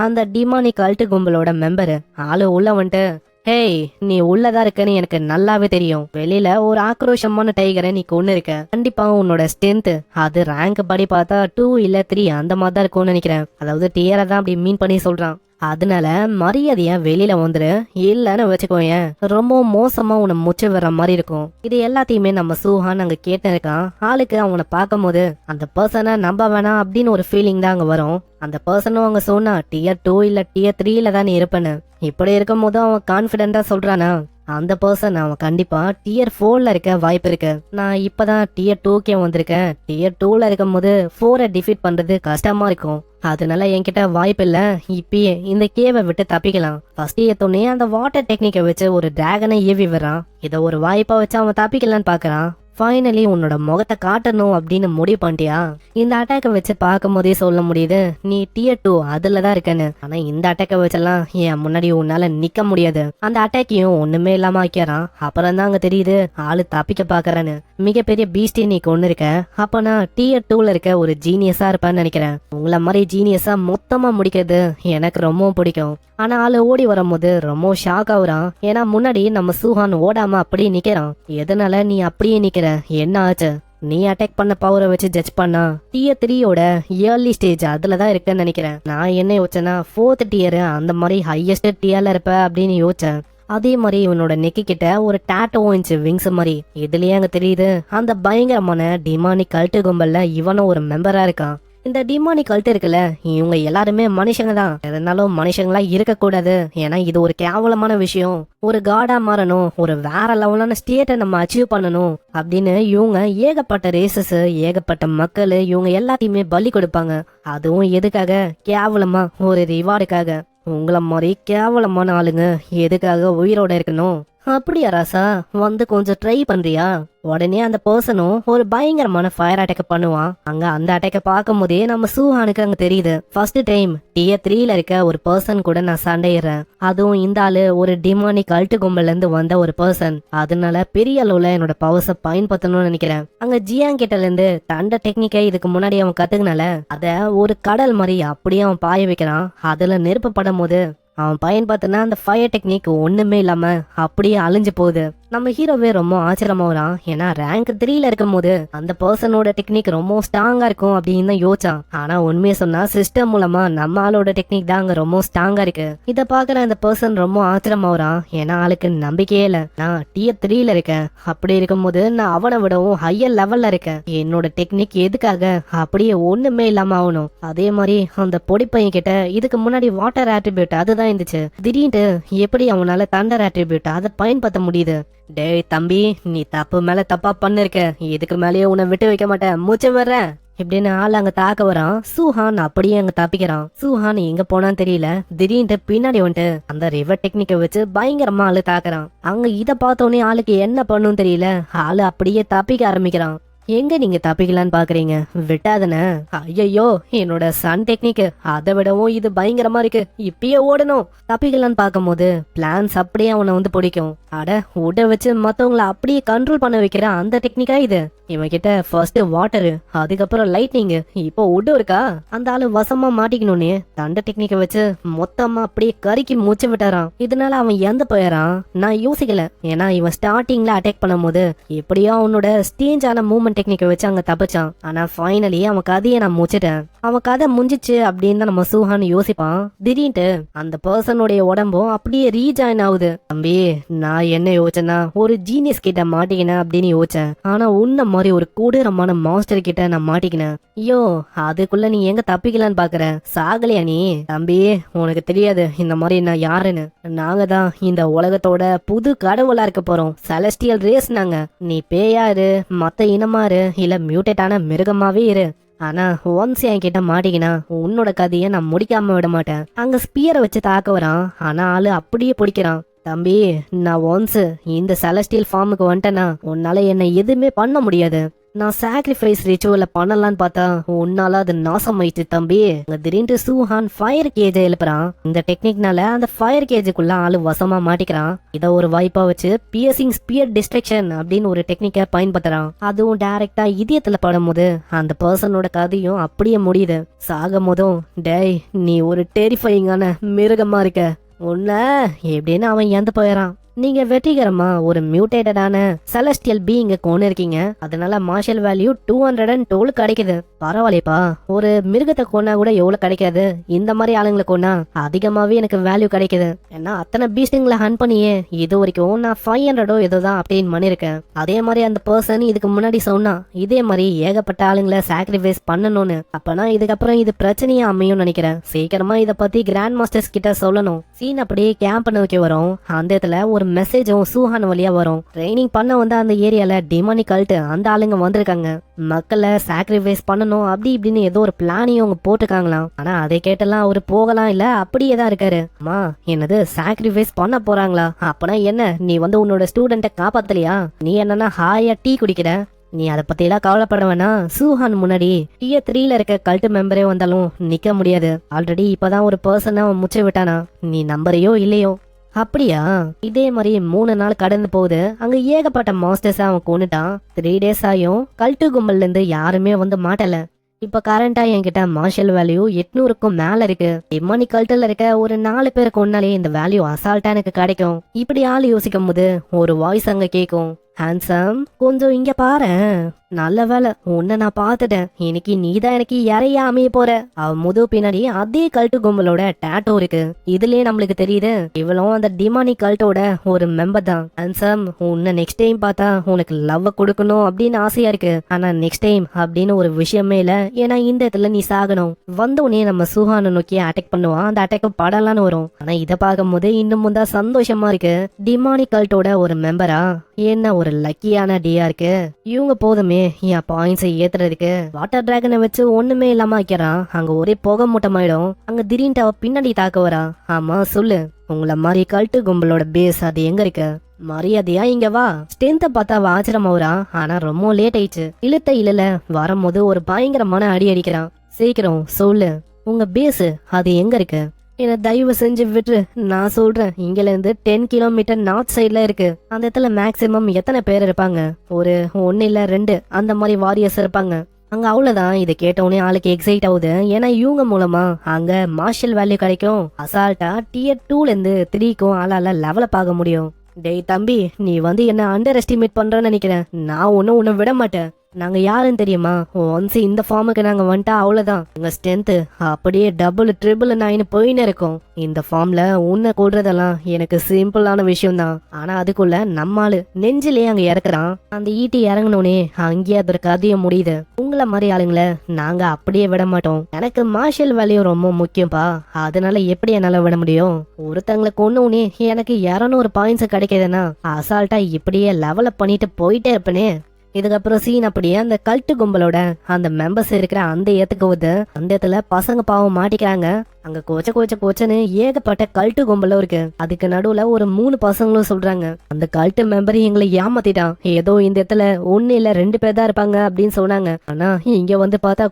அந்த டிமானிக் கல்ட்டு கும்பலோட மெம்பரு ஆளு உள்ள வந்துட்டு, ஹேய், நீ உள்ளதா இருக்கன்னு எனக்கு நல்லாவே தெரியும். வெளியில ஒரு ஆக்ரோஷமான டைகரை நீ கொண்டு இருக்க. கண்டிப்பா உன்னோட ஸ்ட்ரென்த் அது ரேங்க் படி பார்த்தா 2 இல்ல 3 அந்த மாதிரி தான் இருக்கும்னு நினைக்கிறேன். அதாவது டியரை தான் அப்படி மீன் பண்ணி சொல்றான். அதனால மரியாதையா வெளியில வந்துரு, இல்லன்னு வச்சுக்கோயேன் ரொம்ப மோசமா உன்னை முச்சு வர்ற மாதிரி இருக்கும். இது எல்லாத்தையுமே நம்ம சூஹான் அங்க கேட்டு இருக்கான். ஆளுக்கு அவனை பார்க்கும் போது அந்த பர்சனை நம்ப வேணாம் அப்படின்னு ஒரு ஃபீலிங் தான் அங்க வரும். அந்த பர்சனும் அவங்க சொன்னா டியர் 2 இல்ல டியர் 3ல தான் நீ இருப்பேன்னு. இப்படி இருக்கும் போது அவன் கான்பிடென்டா சொல்றானா, அந்த பர்சன் அவன் கண்டிப்பா டியர் 4ல இருக்க வாய்ப்பு இருக்கு. நான் இப்பதான் டியர் 2கே வந்திருக்கேன். டியர் 2ல இருக்கும் போது 4 டிஃபீட் பண்றது கஷ்டமா இருக்கும். அதனால என்கிட்ட வாய்ப்பு இல்ல, இப்பயே இந்த கேவை விட்டு தப்பிக்கலாம். ஃபர்ஸ்ட் ஏத்தோடனே அந்த வாட்டர் டெக்னிக்கை வச்சு ஒரு டிராகனை ஏவி வர்றான். இதை ஒரு வாய்ப்பா வச்சு அவன் தப்பிக்கலான்னு பாக்குறான். ஃபைனலி உன்னோட முகத்தை காட்டணும் அப்படின்னு முடிவு பண்ணிட்டியா? இந்த அட்டாக்கை வச்சு பார்க்கும் போதே சொல்ல முடியுது நீ டியர் 2 அதுலதான் இருக்கன்னு. ஆனா இந்த அட்டாக்கை வச்செல்லாம் ஏன் முன்னாடி உன்னால நிக்க முடியாது. அந்த அட்டாக்கையும் ஒண்ணுமே இல்லாம ஆக்கிறான். அப்புறம் தான் அங்க தெரியுது ஆளு தப்பிக்க பாக்குறான்னு. மிகப்பெரிய பீஸ்டே நீ கொண்டு இருக்க, அப்ப நான் டியர் 2ல இருக்க ஒரு ஜீனியஸா இருப்பேன்னு நினைக்கிறேன். உங்களை மாதிரி ஜீனியஸா மொத்தமா முடிக்கிறது எனக்கு ரொம்ப பிடிக்கும். ஆனா ஆளு ஓடி வரும்போது ரொம்ப ஷாக் ஆகுறான். ஏன்னா முன்னாடி நம்ம சூஹான் ஓடாம அப்படியே நிக்கிறான். எதனால நீ அப்படியே நிக்கிற, என்ன ஆச்சு? நீ அட்டாக் பண்ண பவரை வச்சு ஜட்ஜ் பண்ணா டியர் 3யோட இயர்லி ஸ்டேஜ் அதுலதான் இருக்குன்னு நினைக்கிறேன். நான் என்ன யோசிச்சேன்னா 4th டியர் அந்த மாதிரி ஹையஸ்ட் டியர்ல இருப்ப அப்படின்னு யோசிச்சேன். அதே மாதிரி இவனோட நெக்கு கிட்ட ஒரு டேட்டோ இருந்துச்சு, விங்ஸ் மாதிரி. இதுலயே அங்க தெரியுது அந்த பயங்கரமான டிமானிக் கல்ட்டு கும்பல்ல இவனும் ஒரு மெம்பரா இருக்கான். இந்த டிமானிக் கல்ட்டு இருக்குல்ல, இவங்க எல்லாருமே மனுஷங்க தான். எதனாலும் மனுஷங்களா இருக்க கூடாது. ஏன்னா இது ஒரு கேவலமான விஷயம். ஒரு காடா மாறணும், ஒரு வேற லெவலான ஸ்டேட்டை நம்ம அச்சீவ் பண்ணணும் அப்படின்னு இவங்க ஏகப்பட்ட ரேசஸ், ஏகப்பட்ட மக்கள் இவங்க எல்லாத்தையுமே பலி கொடுப்பாங்க. அதுவும் எதுக்காக? கேவலமா ஒரு ரிவார்டுக்காக. உங்களை மாதிரி கேவலமான ஆளுங்க எதுக்காக உயிரோட இருக்கணும்? அப்படியா ராசா, வந்து கொஞ்சம் ட்ரை பண்றியா? உடனே அந்த பர்சனும் ஒரு பயங்கரமான ஃபயர் அட்டாக் பண்ணுவான். அங்க அந்த அட்டாக்க பார்க்கும் போதே நம்ம சூஹானுக்கு அங்க தெரியுது ஃபர்ஸ்ட் டைம் டியர் 3ல இருக்க ஒரு பர்சன் கூட நான் சண்டையிடுறேன். அதுவும் இந்த ஆளு ஒரு டிமானிக் கல்ட்டு கும்பல்ல இருந்து வந்த ஒரு பர்சன். அதனால பெரிய அளவுல என்னோட பவர்ஸை பயன்படுத்தணும்னு நினைக்கிறேன். அங்க ஜியாங் கிட்ட இருந்து தண்ட டெக்னிக்கை இதுக்கு முன்னாடி அவன் கத்துக்கினால அத ஒரு கடல் மாதிரி அப்படியே அவன் பாய வைக்கிறான். அதுல நெருப்பு படும் போது அவன் பயன்படுத்தினா அந்த ஃபயர் டெக்னிக் ஒண்ணுமே இல்லாம அப்படியே அழிஞ்சு போகுது. நம்ம ஹீரோவே ரொம்ப ஆச்சரியமாவறான். ஏன்னா ரேங்க் 3ல இருக்கும் போது அந்த பர்சனோட டெக்னிக் ரொம்ப ஸ்ட்ராங்கா இருக்கும் அப்படின்னு தான் யோசிச்சான். ஆனா உண்மையை சொன்னா சிஸ்டம் மூலமா நம்ம ஆளோட டெக்னிக் தான் அங்க ரொம்ப ஸ்ட்ராங்கா இருக்கு. இத பாக்குற அந்த பர்சன் ரொம்ப ஆச்சரியமாவறான். ஏன்னா ஆளுக்கு நம்பிக்கையே இல்ல. நான் டியர் 3ல இருக்கேன், அப்படி இருக்கும்போது நான் அவனை விடவும் ஹையர் லெவல்ல இருக்கேன். என்னோட டெக்னிக் எதுக்காக அப்படியே ஒண்ணுமே இல்லாம ஆகணும்? அதே மாதிரி அந்த பொடி பையன் கிட்ட இதுக்கு முன்னாடி வாட்டர் ஆட்ரிபியூட் அதுதான் இருந்துச்சு. திடீர்னு எப்படி அவனால தண்டர் ஆட்ரிபியூட் அதை பயன்படுத்த முடியுது? டேய் தம்பி, நீ தப்பு மேல தப்பா பண்ணிருக்க, இதுக்கு மேலேயே உன்னை விட்டு வைக்க மாட்டேன், மூச்சு வர்ற இப்படின்னு ஆள் அங்க தாக்க வரான். சூஹான் அப்படியே அங்க தப்பிக்கிறான். சூஹான் எங்க போனான்னு தெரியல. திடீர்னு பின்னாடி வந்துட்டு அந்த ரிவர் டெக்னிக்கை வச்சு பயங்கரமா ஆளு தாக்குறான். அங்க இத பார்த்தோன்னே ஆளுக்கு என்ன பண்ணும் தெரியல. ஆளு அப்படியே தப்பிக்க ஆரம்பிக்கிறான். எங்க நீங்க தப்பிக்கலான்னு பாக்குறீங்க? விட்டாதானே? ஐயோ, என்னோட சன் டெக்னிக் அதை விடவும் இது பயங்கரமா இருக்கு, இப்பயே ஓடணும். தப்பிக்கலான்னு பார்க்கும் போது பிளான்ஸ் அப்படியே அவனை வந்து பிடிக்கும். அட, உட வச்சு மத்தவங்களை அப்படியே கண்ட்ரோல் பண்ண வைக்கிற அந்த டெக்னிக்கா இது? இவன் கிட்ட ஃபர்ஸ்ட் வாட்டரு, அதுக்கப்புறம் லைட்னிங், இப்போ உட் இருக்கா? அந்த ஆளு வசமா மாட்டிக்கணும்னே தண்ட டெக்னிக்கை வச்சு மொத்தமா அப்படியே கறிக்கு மூச்சு விட்டாரான். இதனால அவன் எந்த போயிறான் நான் யோசிக்கல. ஏன்னா இவன் ஸ்டார்டிங்ல அட்டாக் பண்ணும் போது எப்படியோ அவனோட ஸ்டேஞ்சான மூவ்மெண்ட் டெக்னிக்கை வச்சு அங்க தப்பிச்சான். ஆனா ஃபைனலி அவன் கதையை நான் முடிச்சிட்டேன், அவன் கதை முடிஞ்சிச்சு அப்படின்னு தான் நம்ம சூஹான் யோசிப்பான். திடீர்னு அந்த பர்சனுடைய உடம்பும் அப்படியே ரீஜாயின் ஆகுது. தம்பி, நான் என்ன யோசிச்சேன்னா ஒரு ஜீனியஸ் கிட்ட மாட்டிக்கினேன் அப்படின்னு யோசிச்சேன். ஆனா உன்ன மாதிரி ஒரு கொடூரமான மாஸ்டர் கிட்ட நான் மாட்டிக்கினேன். ஐயோ, அதுக்குள்ள நீ எங்க தப்பிக்கலான்னு பாக்குற? சாகலையா நீ? தம்பி, உனக்கு தெரியாது இந்த மாதிரி நான் யாருன்னு. நாங்க தான் இந்த உலகத்தோட புது கடவுளா இருக்க போறோம், செலஸ்டியல் ரேஸ் நாங்க. நீ பேயாரு, மத்த இனமாரு, இல்ல மியூட்டேட்டான மிருகமாவே இரு. ஆனா ஒன்ஸ் என் கிட்ட மாட்டிக்கினா உன்னோட கதையை நான் முடிக்காம விட மாட்டேன். அங்க ஸ்பியரை வச்சு தாக்க வரான். ஆனா ஆளு அப்படியே பிடிக்கிறான். தம்பி, நான் ஒன்ஸ் இந்த செலஸ்டியல் ஃபார்முக்கு வந்துட்டேன்னா உன்னால என்ன எதுவுமே பண்ண முடியாது. நான் சாக்ரிஃபைஸ் ரிச்சுவல பண்ணலான்னு பார்த்தா உன்னால அது நாசமாயிடுச்சு தம்பி. திடீர்னு சூஹான் ஃபயர் கேஜ எழுப்புறான். இந்த டெக்னிக்னால அந்த ஃபயர் கேஜுக்குள்ள ஆளு வசமா மாட்டிக்கிறான். இத ஒரு வாய்ப்பா வச்சு பியர்சிங் ஸ்பியர் டிஸ்ட்ரக்ஷன் அப்படின்னு ஒரு டெக்னிக்கை பயன்படுத்துறான். அதுவும் டைரக்டா இதயத்துல படும் போது அந்த பர்சனோட கதையும் அப்படியே முடியுது. சாகும் போதும், டேய் நீ ஒரு டெரிஃபைங்கான மிருகமா இருக்க உன்ன எப்படின்னு அவன் இறந்து போயிடறான். நீங்க வெற்றிகரமா ஒரு மியூட்டேட்டடான செலஸ்டியல் பீயிங்க கொண்டு இருக்கீங்க. அதனால மார்ஷல் வேல்யூ 212 கிடைக்குது. பரவாயில்லைப்பா, ஒரு மிருகத்தை கொண்டா கூட எவ்வளவு கிடைக்காது, இந்த மாதிரி ஆளுங்களை கொண்டா அதிகமாவே எனக்கு வேல்யூ கிடைக்குது. ஏன்னா அத்தனை பீஸ்டிங்களை ஹண்ட் பண்ணியே இது வரைக்கும் நான் 500 ஏதோதான் அப்படின்னு பண்ணிருக்கேன். அதே மாதிரி அந்த பர்சன் இதுக்கு முன்னாடி சொன்னா இதே மாதிரி ஏகப்பட்ட ஆளுங்களை சாக்ரிஃபைஸ் பண்ணணும்னு. அப்பனா இதுக்கப்புறம் இது பிரச்சனையா அமையும் நினைக்கிறேன். சீக்கிரமா இத பத்தி கிராண்ட் மாஸ்டர்ஸ் கிட்ட சொல்லணும். சீன் அப்படியே கேம்ப் நோக்கி வரும். அந்த இடத்துல ஒரு மெசேஜும் சூஹான் வழியா வரும். ட்ரைனிங் பண்ண வந்து அந்த ஏரியால டிமானி கல்ட் அந்த ஆளுங்க வந்திருக்காங்க. மக்களை சாக்ரிஃபைஸ் பண்ணணும் அப்படி இப்படின்னு ஏதோ ஒரு பிளானையும் அவங்க போட்டுருக்காங்களாம். ஆனா அதை கேட்டெல்லாம் அவரு போகலாம் இல்ல, அப்படியே தான் இருக்காரு. அம்மா, என்னது சாக்ரிஃபைஸ் பண்ண போறாங்களா? அப்பனா என்ன, நீ வந்து உன்னோட ஸ்டூடெண்ட்டை காப்பாத்தலையா? நீ என்னன்னா ஹாயா டீ குடிக்கிற? நீ அதை பத்தி எல்லாம் கவலைப்பட வேணா. சூஹான் முன்னாடி டியர் 3ல இருக்க கல்ட் மெம்பரே வந்தாலும் நிக்க முடியாது. ஆல்ரெடி இப்பதான் ஒரு பர்சன் அவன் முச்சை விட்டானா, நீ நம்பரையோ இல்லையோ? அப்படியா? இதே மாதிரி 3 நாள் கடந்து போகுது. அங்க ஏகப்பட்ட மாஸ்டர்ஸ் அவன் கொண்டுட்டான். 3 days ஆயும் கல்ட்டு கும்பல்ல இருந்து யாருமே வந்து மாட்டல. இப்ப கரண்டா என்கிட்ட மார்ஷல் வேல்யூ 800க்கும் மேல இருக்கு. டிமானி கல்ட்டுல இருக்க ஒரு 4 பேரை கொண்டாலே இந்த வேல்யூ அசால்ட்டா எனக்கு கிடைக்கும். இப்படி ஆள் யோசிக்கும் போது ஒரு வாய்ஸ் அங்க கேக்கும். ஹான்சம், கொஞ்சம் இங்க பாரு. நல்ல வேலை உன்னை நான் பாத்துட்டேன். இன்னைக்கு நீதான் எனக்கு இறையா அமைய போற. அவ முது பின்னாடி அதே கல்ட்டு கும்பலோட டேட்டோ இருக்கு. இதுலயே நம்மளுக்கு தெரியுது இவளும் அந்த டிமானி கல்ட்டோட ஒரு மெம்பர் தான். ஹான்சம், உன்னை நெக்ஸ்ட் டைம் பார்த்தா உனக்கு லவ் கொடுக்கணும் அப்படின்னு ஆசையா இருக்கு. ஆனா நெக்ஸ்ட் டைம் அப்படின்னு ஒரு விஷயமே இல்ல. ஏன்னா இந்த இடத்துல நீ சாகணும். வந்தோடனே நம்ம சூஹானை நோக்கி அட்டாக் பண்ணுவான். அந்த அட்டாக் படலான்னு வரும். ஆனா இதை பார்க்கும் போது இன்னும் தான் சந்தோஷமா இருக்கு. டிமானி கல்ட்டோட ஒரு மெம்பரா என்ன ஒரு லக்கியான டியா இருக்கு. இவங்க போதுமே என் பாயிண்ட்ஸை ஏத்துறதுக்கு. வாட்டர் டிராகனை வச்சு ஒண்ணுமே இல்லாம வைக்கிறான். அங்க ஒரே புகை மூட்டமாயிடும். அங்க திடீர்னு அவ பின்னாடி தாக்க வரா. ஆமா சொல்லு, உங்கள மாதிரி கல்ட்டு கும்பலோட பேஸ் அது எங்க இருக்கு? மரியாதையா இங்க வா. ஸ்ட்ரென்த்தை பார்த்தா அவ ஆச்சரியமாவரா. ஆனா ரொம்ப லேட் ஆயிடுச்சு. இழுத்த இல்ல வரும்போது ஒரு பயங்கரமான அடி அடிக்கிறான். சீக்கிரம் சொல்லு, உங்க பேஸ் அது எங்க இருக்கு? என்ன தயவு செஞ்சு விட்டு, நான் சொல்றேன். இங்கல இருந்து 10 கிலோமீட்டர் நார்த் சைட்ல இருக்கு. அந்த இடத்துல மேக்சிமம் எத்தனை பேர் இருப்பாங்க? ஒரு 1 இல்ல 2 அந்த மாதிரி வாரியர்ஸ் இருப்பாங்க. அங்க அவ்வளவுதான். இதை கேட்டவுடனே ஆளுக்கு எக்ஸைட் ஆகுது. ஏன்னா இவங்க மூலமா அங்க மார்ஷல் வேல்யூ கிடைக்கும். அசால்ட்டா டியர் 2ல இருந்து 3க்கும் ஆளால லெவலப் ஆக முடியும். டேய் தம்பி, நீ என்ன அண்டர் எஸ்டிமேட் பண்றன்னு நினைக்கிறேன். நான் உன்னை விட மாட்டேன். நாங்க யாருன்னு தெரியுமா? ஒன்ஸ் இந்த ஃபார்முக்கு நாங்க வந்துட்டா அவ்வளவுதான். உங்க ஸ்ட்ரென்த் அப்படியே டபுள் ட்ரிபிள் 9 போயின்னு இருக்கும். இந்த ஃபார்ம்ல உன்னை கொள்றதெல்லாம் எனக்கு சிம்பிளான விஷயம் தான். ஆனா அதுக்குள்ள நம்மாளு நெஞ்சிலே அங்க இறக்குறான். அந்த ஈட்டி இறங்கினோடனே அங்கேயே அதோட கதைய முடியுது. உங்களை மாதிரி ஆளுங்களை நாங்க அப்படியே விட மாட்டோம். எனக்கு மார்ஷல் வேல்யூ ரொம்ப முக்கியம்ப்பா. அதனால எப்படி என்னால விட முடியும்? ஒருத்தங்களை கொன்னோடனே எனக்கு 200 பாயிண்ட்ஸ் கிடைக்குதுன்னா அசால்ட்டா இப்படியே லெவலப் பண்ணிட்டு போயிட்டே இருப்பேனே. இதுக்கப்புறம் சீன் அப்படியே அந்த கல்ட்டு கும்பலோட அந்த மெம்பர்ஸ் இருக்கிற அந்த இடத்துக்கு வந்து அந்த இடத்துல பசங்க பாவம் மாட்டிக்கிறாங்க. அங்க கோச்சன்னு ஏகப்பட்ட கல்ட்டு கும்பலும் இருக்கு. அதுக்கு நடுவுல ஒரு 3 பசங்களும் சொல்றாங்க, அந்த கல்ட்டு மெம்பர் எங்களை ஏமாத்திட்டான். ஏதோ இந்த இடத்துல 1 இல்ல 2 பேர் தான் இருப்பாங்க அப்படின்னு சொன்னாங்க. ஆனா இங்க வந்து பார்த்தா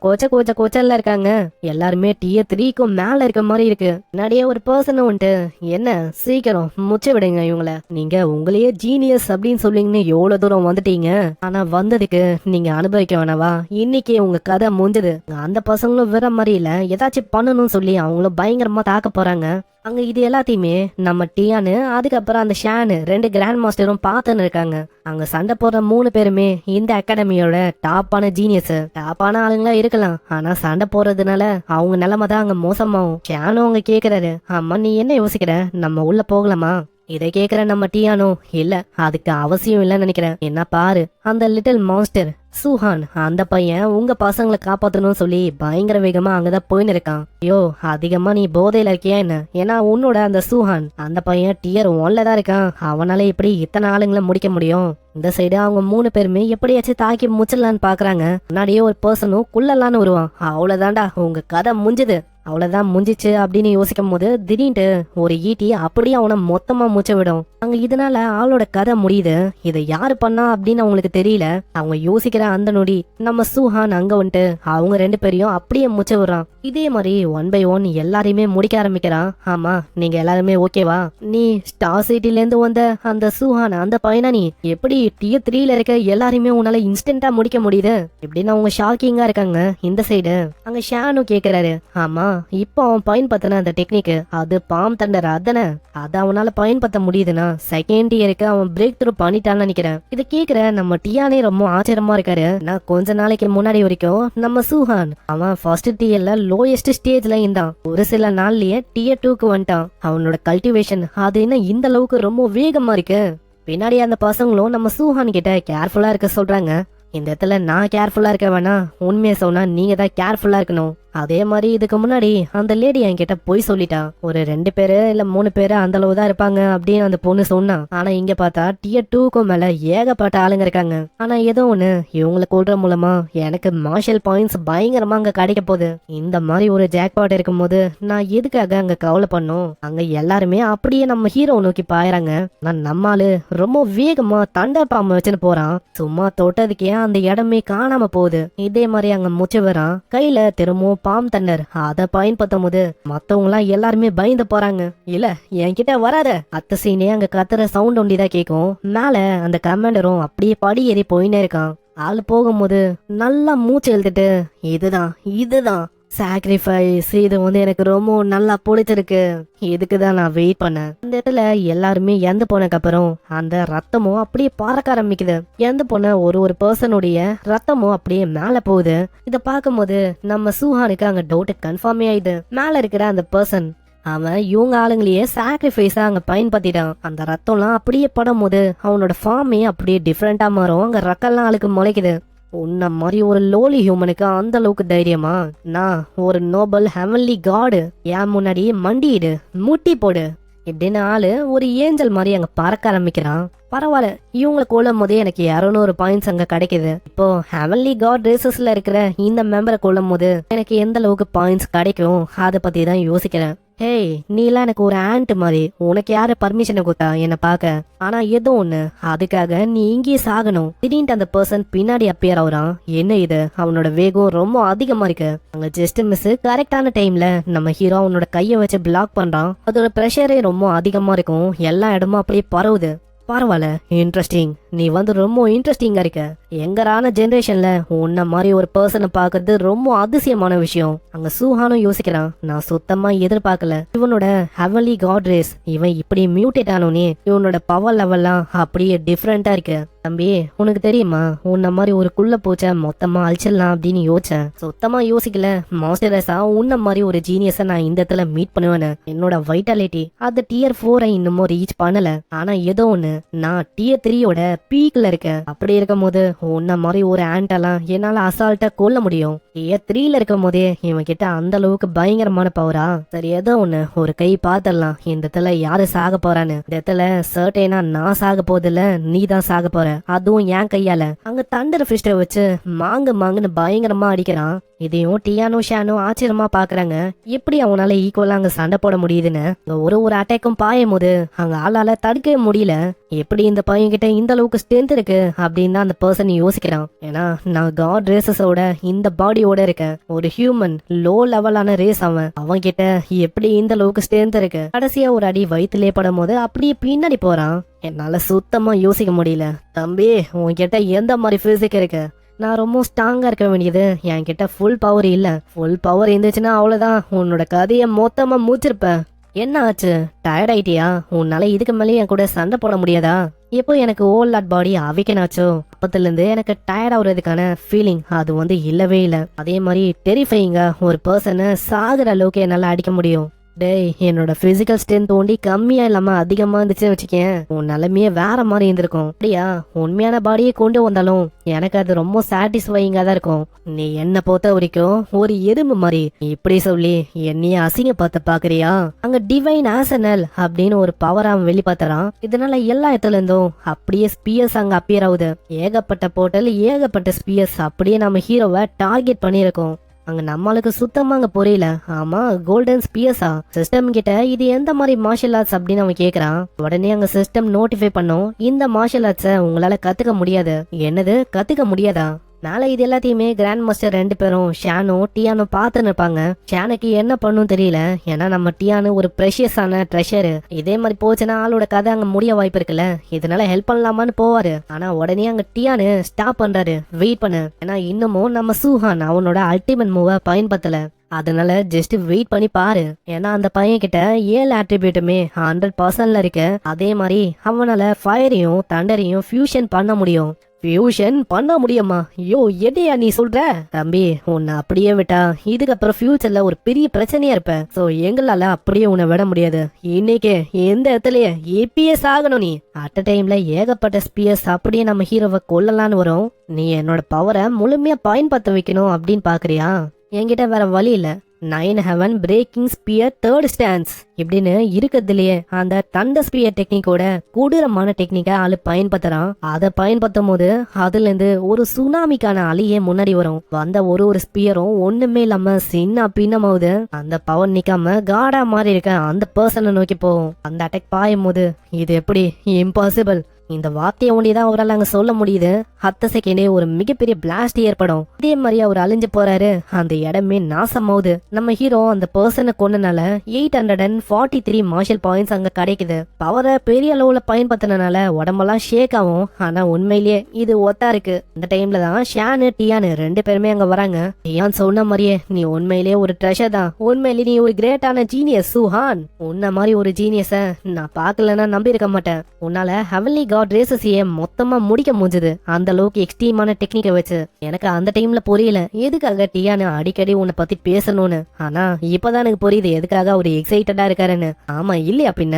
கோச்சல்ல இருக்காங்க. எல்லாருமே டியர் 3க்கும் மேல இருக்க மாதிரி இருக்கு. நிறைய ஒரு பர்சன் வந்துட்டு, என்ன சீக்கிரம் முச்ச விடுங்க இவங்கள, நீங்க உங்களையே ஜீனியஸ் அப்படின்னு சொல்லிங்கன்னு எவ்வளவு தூரம் வந்துட்டீங்க. ஆனா வந்ததுக்கு நீங்க அனுபவிக்க வேணாவா? இன்னைக்கு உங்க கதை முடிஞ்சது. அந்த பசங்களும் வேற மாதிரி இல்ல, ஏதாச்சும் பண்ணணும்னு சொல்லி அவங்களும் பயங்கரமா தாக்க போறாங்க. அங்க இது எல்லாத்தையுமே நம்ம டியானு அதுக்கப்புறம் அந்த ஷானு 2 கிராண்ட் மாஸ்டரும் பார்த்துன்னு இருக்காங்க. அங்க சண்டை போடுற 3 பேருமே இந்த அகாடமியோட டாப்பான ஜீனியஸ், டாப்பான ஆளுங்களா இருக்கலாம். ஆனா சண்டை போடுறதுனால அவங்க நிலைமை தான் அங்க மோசமாகும். ஷானும் அவங்க கேக்குறாரு, அம்மா நீ என்ன யோசிக்கிற, நம்ம உள்ள போகலாமா? இதை கேக்குற நம்ம டியானோ, இல்ல அதுக்கு அவசியம் இல்லைன்னு நினைக்கிறேன். என்ன பாரு, அந்த லிட்டில் மான்ஸ்டர் சூஹான் அந்த பையன் உங்க பசங்களை காப்பாத்தணும்னு சொல்லி பயங்கர வேகமா அங்கதான் போயின்னு இருக்கான். ஐயோ அதிகமா நீ போதையில இருக்கியா என்ன? ஏன்னா உன்னோட அந்த சூஹான் அந்த பையன் டியர் 1ல தான் இருக்கான். அவனால எப்படி இத்தனை ஆளுங்களை முடிக்க முடியும்? இந்த சைடு அவங்க 3 பேருமே எப்படியாச்சும் தாக்கி முச்சிடலான்னு பாக்குறாங்க. முன்னாடியே ஒரு பர்சனும் குள்ளலான்னு வருவான். அவ்வளவுதான்டா உங்க கதை முடிஞ்சது, அவ்வளவுதான் முடிஞ்சிச்சு அப்படின்னு யோசிக்கும் போது திடீர்னு ஒரு ஈட்டி அப்படியே அவனை மொத்தமா மூச்ச விடும். அங்க இதனால ஆளோட கதை முடியுது. இதை யாரு பண்ணா அப்படின்னு அவங்களுக்கு தெரியல. அவங்க யோசிக்கிற அந்த நொடி நம்ம சூஹான் அங்க வந்துட்டு அவங்க 2 பேரையும் அப்படியே மூச்ச விடுறான். இதே மாதிரி 1 by 1 எல்லாரையுமே முடிக்க ஆரம்பிக்கிறான். ஆமா நீங்க எல்லாருமே ஓகேவா? நீ ஸ்டார் சிட்டில இருந்து வந்த அந்த சூஹான் அந்த பையனா, நீ எப்படி டியர் 3ல இருக்க எல்லாரையுமே உன்னால இன்ஸ்டன்டா முடிக்க முடியுது இப்படின்னு அவங்க ஷாக்கிங்கா இருக்காங்க. இந்த சைடு அங்க ஷானு கேக்குறாரு, ஆமா இப்போ அவன் பயன்படுத்தின அந்த டெக்னிக் அது பாம் தண்டர் அதானே, அது அவனால பயன்படுத்த முடியுதுன்னா செகண்ட் இயருக்கு அவன் பிரேக் த்ரூ பண்ணிட்டான்னு நினைக்கிறேன். இதை கேக்குற நம்ம டியானே ரொம்ப ஆச்சரியமா இருக்காரு. நான் கொஞ்ச நாளைக்கு முன்னாடி வரைக்கும் நம்ம சூஹான் அவன் ஃபர்ஸ்ட் டியர்ல லோயஸ்ட் ஸ்டேஜ்ல இருந்தான். ஒரு சில நாள்லயே டியர் 2க்கு வந்துட்டான். அவனோட கல்டிவேஷன் அது என்ன இந்த அளவுக்கு ரொம்ப வேகமா இருக்கு. பின்னாடி அந்த பசங்களும் நம்ம சூஹான் கிட்ட கேர்ஃபுல்லா இருக்க சொல்றாங்க. இந்த இடத்துல நான் கேர்ஃபுல்லா இருக்க வேணா, உண்மையை சொன்னா நீங்க தான் கேர்ஃபுல்லா இருக்கணும். அதே மாதிரி இதுக்கு முன்னாடி அந்த லேடி என்கிட்ட போய் சொல்லிட்டா, ஒரு 2 பேரு இல்ல 3 பேரு அந்த அளவு தான் இருப்பாங்க அப்படின்னு அந்த பொண்ணு சொன்னா. ஆனா இங்க பார்த்தா டியர் 2க்கும் மேல ஏகப்பட்ட ஆளுங்க இருக்காங்க. ஆனா ஏதோ ஒண்ணு இவங்களை கொள்ற மூலமா எனக்கு மார்ஷல் பாயிண்ட்ஸ் பயங்கரமா அங்க கிடைக்க போகுது. இந்த மாதிரி ஒரு ஜாக்பாட் இருக்கும் போது நான் எதுக்காக அங்க கவலை பண்ணும்? அங்க எல்லாருமே அப்படியே நம்ம ஹீரோ நோக்கி பாயறாங்க. நான் நம்மாலு ரொம்ப வேகமா தண்டர் பாம்பு வச்சுன்னு போறான். சும்மா தொட்டதுக்கே அந்த இடமே காணாம போகுது. இதே மாதிரி அங்க முச்சு வரான். கையில திரும்பவும் பாம் தண்டர் அதை பயன்படுத்தும் போது மத்தவங்க எல்லாம் எல்லாருமே பயந்து போறாங்க. இல்ல என்கிட்ட வராத அத்த சீனே அங்க கத்துற சவுண்ட் ஒண்டிதான் கேக்கும். மேல அந்த கமாண்டரும் அப்படியே படி ஏறி போயினே இருக்கான். ஆள் போகும்போது நல்லா மூச்சு எழுதிட்டு, இதுதான் சாக்ரிஃபைஸ், இது எனக்கு ரொம்ப நல்லா பிடிச்சிருக்கு, இதுக்குதான் நான் வெயிட் பண்ணேன். இந்த இடத்துல எல்லாருமே இறந்து போனதுக்கு அப்புறம் அந்த ரத்தமும் அப்படியே பறக்க ஆரம்பிக்குது. இறந்து போன ஒரு பர்சனுடைய ரத்தமும் அப்படியே மேல போகுது. இத பாக்கும்போது நம்ம சூஹானுக்கு அங்க டவுட் கன்ஃபார்மே ஆயிடுது. மேல இருக்கிற அந்த பர்சன் அவன் இவங்க ஆளுங்களையே சாக்ரிஃபைஸா அங்க பயன்படுத்திட்டான். அந்த ரத்தம்லாம் அப்படியே படும் போது அவனோட ஃபார்மே அப்படியே டிஃப்ரெண்டா மாறும். அங்க ரக்கெல்லாம் ஆளுக்கு முளைக்குது. உன்ன மாதிரி ஒரு லோலி ஹியூமனுக்கு அந்த அளவுக்கு தைரியமா? நான் ஒரு நோபல் ஹெவன்லி காடு, என் முன்னாடி மண்டியிடு, முட்டி போடு இப்படின்னு ஆளு ஒரு ஏஞ்சல் மாதிரி அங்க பறக்க ஆரம்பிக்கிறான். பரவாயில்ல, இவங்களை கொள்ளும் போதே எனக்கு 200 பாயிண்ட்ஸ் அங்க கிடைக்குது. இப்போ ஹெவன்லி காட் ரேசஸ்ல இருக்கிற இந்த மெம்பரை கொள்ளும் போது எனக்கு எந்த அளவுக்கு பாயிண்ட்ஸ் கிடைக்கும் அதை பத்தி தான் யோசிக்கிறேன். ஹேய், நீலாம் எனக்கு ஒரு ஆண்ட் மாதிரி, உனக்கு யாரு பர்மிஷனை கொடுத்தா என்ன பாக்க? ஆனா ஏதோ ஒண்ணு, அதுக்காக நீ இங்கேயே சாகணும். திடீர்னு அந்த பர்சன் பின்னாடி அப்பியர் ஆகுறான். என்ன இது, அவனோட வேகம் ரொம்ப அதிகமா இருக்கு. அங்க ஜஸ்ட் மிஸ் கரெக்டான டைம்ல நம்ம ஹீரோ அவனோட கைய வச்சு பிளாக் பண்றான். அதோட பிரஷரே ரொம்ப அதிகமா இருக்கும். எல்லா இடமும் அப்படியே பரவுது. பரவாயில்ல, இன்ட்ரெஸ்டிங். நீ வந்து ரொம்ப இன்ட்ரெஸ்டிங்கா இருக்க. எங்கரான ஜெனரேஷன்ல உன்ன மாதிரி ஒரு பர்சனை பாக்குறது ரொம்ப அதிசயமான விஷயம். அங்க சூஹானும் யோசிக்கிறான், நான் சுத்தமா எதிர்பார்க்கல. இவனோட ஹெவன்லி காட் ரேஸ் இவன் இப்படி மியூட்டேட் ஆனோனே இவனோட பவர் லெவல்லாம் அப்படியே டிஃப்ரெண்டா இருக்கு. தம்பி, உனக்கு தெரியுமா, உன்ன மாதிரி ஒரு குள்ள பூச்சை மொத்தமா அழிச்சிடலாம் அப்படின்னு யோசிச்சேன். சுத்தமா யோசிக்கல. மாஸ்டரஸா உன்ன மாதிரி ஒரு ஜீனியஸை நான் இந்த இடத்துல மீட் பண்ணுவேன்னு. என்னோட வைட்டாலிட்டி அது tier 4 இன்னமும் ரீச் பண்ணல. ஆனா ஏதோ ஒண்ணு, நான் tier 3யோட பீக்ல இருக்கேன். அப்படி இருக்கும் போது உன்ன மாதிரி ஒரு ஆண்டெல்லாம் என்னால அசால்ட்டா கொல்ல முடியும். tier 3ல இருக்கும் போதே இவன் கிட்ட அந்த அளவுக்கு பயங்கரமான பவரா? சரி, ஏதோ ஒண்ணு, ஒரு கை பாத்திரலாம். இந்த இடத்துல யாரு சாக போறான்னு. இந்த இடத்துல சர்டைனா நான் சாக போதில்ல, நீ தான் சாக போற. அதுவும் என் கையால. அங்க தண்டர் ஃபிஸ்ட வச்சு மாங்குன்னு பயங்கரமா அடிக்கிறான். இதையும் டியானோ ஷானோ ஆச்சரியமா பாக்குறாங்க. எப்படி அவனால ஈக்குவலா அங்க சண்டை போட முடியுதுன்னு. ஒரு அட்டாக்கும் பாயும் போது அங்க ஆளால தடுக்கவே முடியல. எப்படி இந்த பையன் கிட்ட இந்த அளவுக்கு ஸ்ட்ரென்த் இருக்கு அப்படின்னு தான் அந்த பர்சன் யோசிக்கிறான். ஏன்னா நான் காட் ரேசஸோட இந்த பாடியோட இருக்கேன். ஒரு ஹியூமன் லோ லெவலான ரேஸ். அவன் கிட்ட எப்படி இந்த அளவுக்கு ஸ்ட்ரென்த் இருக்கு. கடைசியா ஒரு அடி வயிற்றுலே படும் போது அப்படியே பின்னாடி போறான். என்னால சுத்தமா யோசிக்க முடியல. தம்பி, உன்கிட்ட எந்த மாதிரி பிசிக் இருக்கு? நான் ரொம்ப ஸ்ட்ராங்கா இருக்க வேண்டியது. என்கிட்ட ஃபுல் பவர் இல்ல. ஃபுல் பவர் இருந்துச்சுன்னா அவ்வளவுதான், உன்னோட கதையை மொத்தமா மூச்சிருப்பேன். என்ன ஆச்சு? டயர்ட் ஆயிட்டியா? உன்னால இதுக்கு மேலே என் கூட சண்டை போட முடியாதா? எப்போ எனக்கு ஓல் லாட் பாடி அவிக்கனாச்சோ அப்பத்துல இருந்து எனக்கு டயர்ட் ஆகுறதுக்கான ஃபீலிங் அது வந்து இல்லவே இல்லை. அதே மாதிரி டெரிஃபைங்கா ஒரு பர்சனை சாகுற அளவுக்கு என்னால அடிக்க முடியும். டேய், என்னோட பிசிக்கல் ஸ்ட்ரென்த் ஒண்டி கம்மியா இல்லாம அதிகமா இருந்துச்சுன்னு வச்சுக்கேன், உன் நிலைமையே வேற மாதிரி இருந்திருக்கும். அப்படியா? உண்மையான பாடியை கொண்டு வந்தாலும் எனக்கு அது ரொம்ப சாட்டிஸ்ஃபைங்கா தான் இருக்கும். நீ என்ன பொறுத்த வரைக்கும் ஒரு எறும்பு மாதிரி. இப்படி சொல்லி என்னைய அசிங்க பார்த்து பாக்குறியா? அங்க டிவைன் ஆசனல் அப்படின்னு ஒரு பவர் அவன் வெளிப்பாத்துறான். இதனால எல்லா இடத்துல இருந்தும் அப்படியே ஸ்பியர்ஸ் அங்க அப்பியர் ஆகுது. ஏகப்பட்ட போர்ட்டல், ஏகப்பட்ட ஸ்பியர்ஸ் அப்படியே நம்ம ஹீரோவை டார்கெட் பண்ணிருக்கோம். அங்க நம்மளுக்கு சுத்தமா அங்க புரியல. ஆமா, கோல்டன் ஸ்பியர்ஸா? சிஸ்டம் கிட்ட இது எந்த மாதிரி மார்ஷல் ஆர்ட்ஸ் அப்படின்னு அவன் கேக்குறான். உடனே அங்க சிஸ்டம் நோட்டிஃபை பண்ணும், இந்த மார்ஷல் ஆர்ட்ஸ உங்களால கத்துக்க முடியாது. என்னது, கத்துக்க முடியாதா? நாளை இது எல்லாத்தையுமே கிராண்ட் மாஸ்டர் 2 பேரும் ஷானோ டியானோ பார்த்துன்னு இருப்பாங்க. ஷானுக்கு என்ன பண்ணும் தெரியல. ஏன்னா நம்ம டியானு ஒரு ப்ரெஷியஸான ட்ரெஷரு. இதே மாதிரி போச்சுன்னா ஆளோட கதை அங்க முடிய வாய்ப்பு இருக்குல்ல. இதனால ஹெல்ப் பண்ணலாமான்னு போவாரு. ஆனா உடனே அங்க டியானு ஸ்டாப் பண்றாரு. வெயிட் பண்ணு, ஏன்னா இன்னமும் நம்ம சூஹான் அவனோட அல்டிமேட் மூவ பயன்படுத்தல. அதனால ஜஸ்ட் வெயிட் பண்ணி பாரு. ஏன்னா அந்த பையன் கிட்ட 7 ஆட்ரிபியூட்டுமே 100% இருக்கு. அதே மாதிரி அவனால ஃபயரையும் தண்டரையும் ஃபியூஷன் பண்ண முடியும். ஃபியூஷன் பண்ண முடியுமா? ஐயோ, எதையா நீ சொல்ற? தம்பி, உன்னை அப்படியே விட்டா இதுக்கப்புறம் ஃபியூச்சர்ல ஒரு பெரிய பிரச்சனையா இருப்ப. சோ எங்களால அப்படியே உன்னை விட முடியாது. இன்னைக்கு எந்த இடத்துலயே ஏபிஎஸ் ஆகணும். நீ அட் டைம்ல ஏகப்பட்ட ஸ்பியர்ஸ் அப்படியே நம்ம ஹீரோவை கொல்லலான்னு வரும். நீ என்னோட பவரை முழுமையா பயன்படுத்த வைக்கணும் அப்படின்னு பாக்குறியா? என்கிட்ட வேற வழி இல்ல. 9 heaven braking sphere 3rd stance இப்படின்னு இருக்கிறதுலயே அந்த தண்டர் ஸ்பியர் டெக்னிக்கோட கொடூரமான டெக்னிக்கை ஆளு பயன்படுத்துறான். அதை பயன்படுத்தும் போது அதுல இருந்து ஒரு சுனாமிக்கான அலையே முன்னாடி வரும். வந்த ஒரு ஸ்பியரும் ஒண்ணுமே இல்லாம சின்ன பின்னமாவது அந்த பவர் நிக்காம காடா மாதிரி இருக்க அந்த பர்சனை நோக்கி போகும். அந்த அட்டாக் பாயும் போது இது எப்படி இம்பாசிபிள்? இந்த வார்த்தையை ஒண்டிதான் அவரால் அங்க சொல்ல முடியுது. 10 செகண்டே ஒரு மிகப்பெரிய பிளாஸ்ட் ஏற்படும். இதே மாதிரி அவர் அழிஞ்சு போறாரு. அந்த இடமே நாசமாவுது. நம்ம ஹீரோ அந்த பர்சனை கொண்டனால 843 மார்ஷல் பாயிண்ட்ஸ் அங்க கிடைக்குது. பவரை பெரிய அளவுல பயன்படுத்தினால உடம்பெல்லாம் ஷேக் ஆகும். ஆனா உண்மையிலேயே இது ஒத்தா இருக்கு. இந்த டைம்ல தான் ஷானு டியானு 2 பேருமே அங்க வராங்க. டியான் சொன்ன மாதிரியே நீ உண்மையிலேயே ஒரு ட்ரெஷர் தான். உண்மையிலேயே நீ ஒரு கிரேட்டான ஜீனியஸ் சூஹான். உன்ன மாதிரி ஒரு ஜீனியஸ நான் பாக்கலன்னா நம்பி இருக்க மாட்டேன். உன்னால ஹெவன்லி காட் ரேசஸையே மொத்தமா முடிக்க முடிஞ்சது அந்த அளவுக்கு எக்ஸ்ட்ரீமான டெக்னிக்கை வச்சு. எனக்கு அந்த டைம்ல புரியல எதுக்காக டியானு அடிக்கடி உன்னை பத்தி பேசணும்னு. ஆனா இப்பதான் எனக்கு புரியுது எதுக்காக அவரு எக்ஸைட்டடா இருக்காருன்னு. ஆமா இல்லையா பின்ன?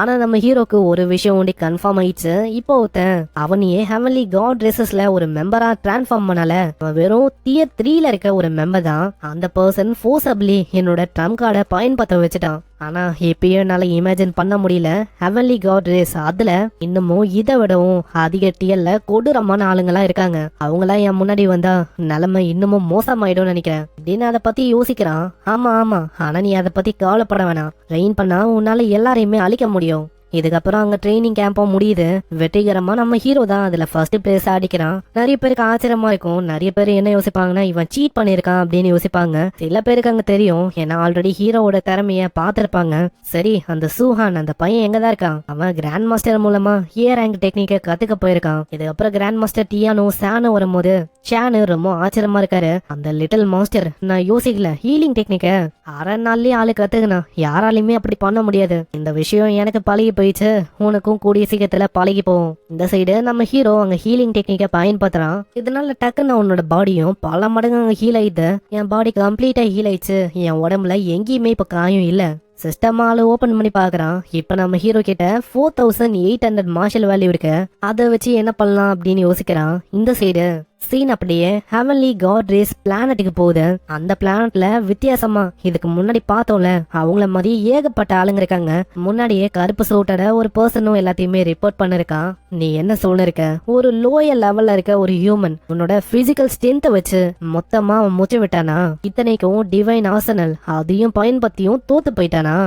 ஆனா நம்ம ஹீரோக்கு ஒரு விஷயம் ஒண்டி கன்ஃபார்ம் ஆயிடுச்சு. இப்போ ஒருத்தன் அவனையே ஹெவன்லி காட் ரேசஸ்ல ஒரு மெம்பரா டிரான்ஸ்ஃபார்ம் பண்ணல. வெறும் tier 3ல இருக்க ஒரு மெம்பர் தான். அந்த பர்சன் ஃபோர்ஸபிளி என்னோட ட்ரம் கார்டை பயன்படுத்த வச்சுட்டான். ஆனா இப்பயே என்னால இமேஜின் பண்ண முடியல ஹெவன்லி காட் ரேஸ் அதுல இன்னமும் இதை விடவும் அதிக டியல்ல கொடூரமான ஆளுங்களா இருக்காங்க. அவங்களாம் என் முன்னாடி வந்தா நிலைமை இன்னமும் மோசமாயிடும் நினைக்கிறேன் அப்படின்னு அதை பத்தி யோசிக்கிறான். ஆமா, ஆனா நீ அதை பத்தி கவலைப்பட வேணாம். ரெயின் பண்ணா உன்னால எல்லாரையுமே அழிக்க முடியும். இதுக்கப்புறம் அங்க ட்ரைனிங் கேம்பும் முடியுது. வெற்றிகரமா நம்ம ஹீரோ தான் அதுல ஃபர்ஸ்ட் பிளேஸ் அடிக்கிறான். நிறைய பேருக்கு ஆச்சரியமா இருக்கும். நிறைய பேர் என்ன யோசிப்பாங்கன்னா இவன் சீட் பண்ணிருக்கான் அப்படின்னு யோசிப்பாங்க. சில பேருக்கு அங்க தெரியும், ஏன்னா ஆல்ரெடி ஹீரோவோட திறமைய பாத்திருப்பாங்க. சரி, அந்த சூஹான் அந்த பையன் எங்கதான் இருக்கான்? அவன் கிராண்ட் மாஸ்டர் மூலமா ஏ ரேங்க் டெக்னிக்க கத்துக்க போயிருக்கான். இதுக்கப்புறம் கிராண்ட் மாஸ்டர் டியானோ சானு வரும்போது ஷானு ரொம்ப ஆச்சரியமா இருக்காரு. அந்த லிட்டில் மாஸ்டர், நான் யோசிக்கல, ஹீலிங் டெக்னிக்க அரை நாள்லயே ஆளு கத்துக்கணும், யாராலையுமே அப்படி பண்ண முடியாது. இந்த விஷயம் எனக்கு பழகி போயிடுச்சு, உனக்கும் கூடிய சீக்கிரத்துல பழகி போகும். இந்த சைடு நம்ம ஹீரோ அங்க ஹீலிங் டெக்னிக்க பயன்படுத்துறான். இதனால டக்குன்னு உன்னோட பாடியும் பல மடங்கு அங்க ஹீல் ஆயிடுது. என் பாடி கம்ப்ளீட்டா ஹீல் ஆயிடுச்சு. என் உடம்புல எங்கேயுமே இப்ப காயம் இல்ல. சிஸ்டம் ஆளு ஓபன் பண்ணி பாக்குறான். இப்ப நம்ம ஹீரோ கிட்ட 4800 மார்ஷல் வேல்யூ இருக்கு. அதை வச்சு என்ன பண்ணலாம் அப்படின்னு யோசிக்கிறான். இந்த சைடு சீன் அப்படியே ஹெவன்லி காட் ரேஸ் பிளானட்டுக்கு போகுது. அந்த பிளானட்ல வித்தியாசமா இதுக்கு முன்னாடி பார்த்தோம்ல அவங்கள மாதிரி ஏகப்பட்ட ஆளுங்க இருக்காங்க. முன்னாடியே கருப்பு சூட்டோட ஒரு பர்சனும் எல்லாத்தையுமே ரிப்போர்ட் பண்ணிருக்கான். நீ என்ன சொல்லிருக்க? ஒரு லோயர் லெவல்ல இருக்க ஒரு ஹியூமன் உன்னோட பிசிக்கல் ஸ்ட்ரென்த்தை வச்சு மொத்தமா அவன் முச்சு விட்டானா? இத்தனைக்கும் டிவைன் ஆர்சனல் அதையும் பயன்படுத்தியும் தோத்து போயிட்டானா?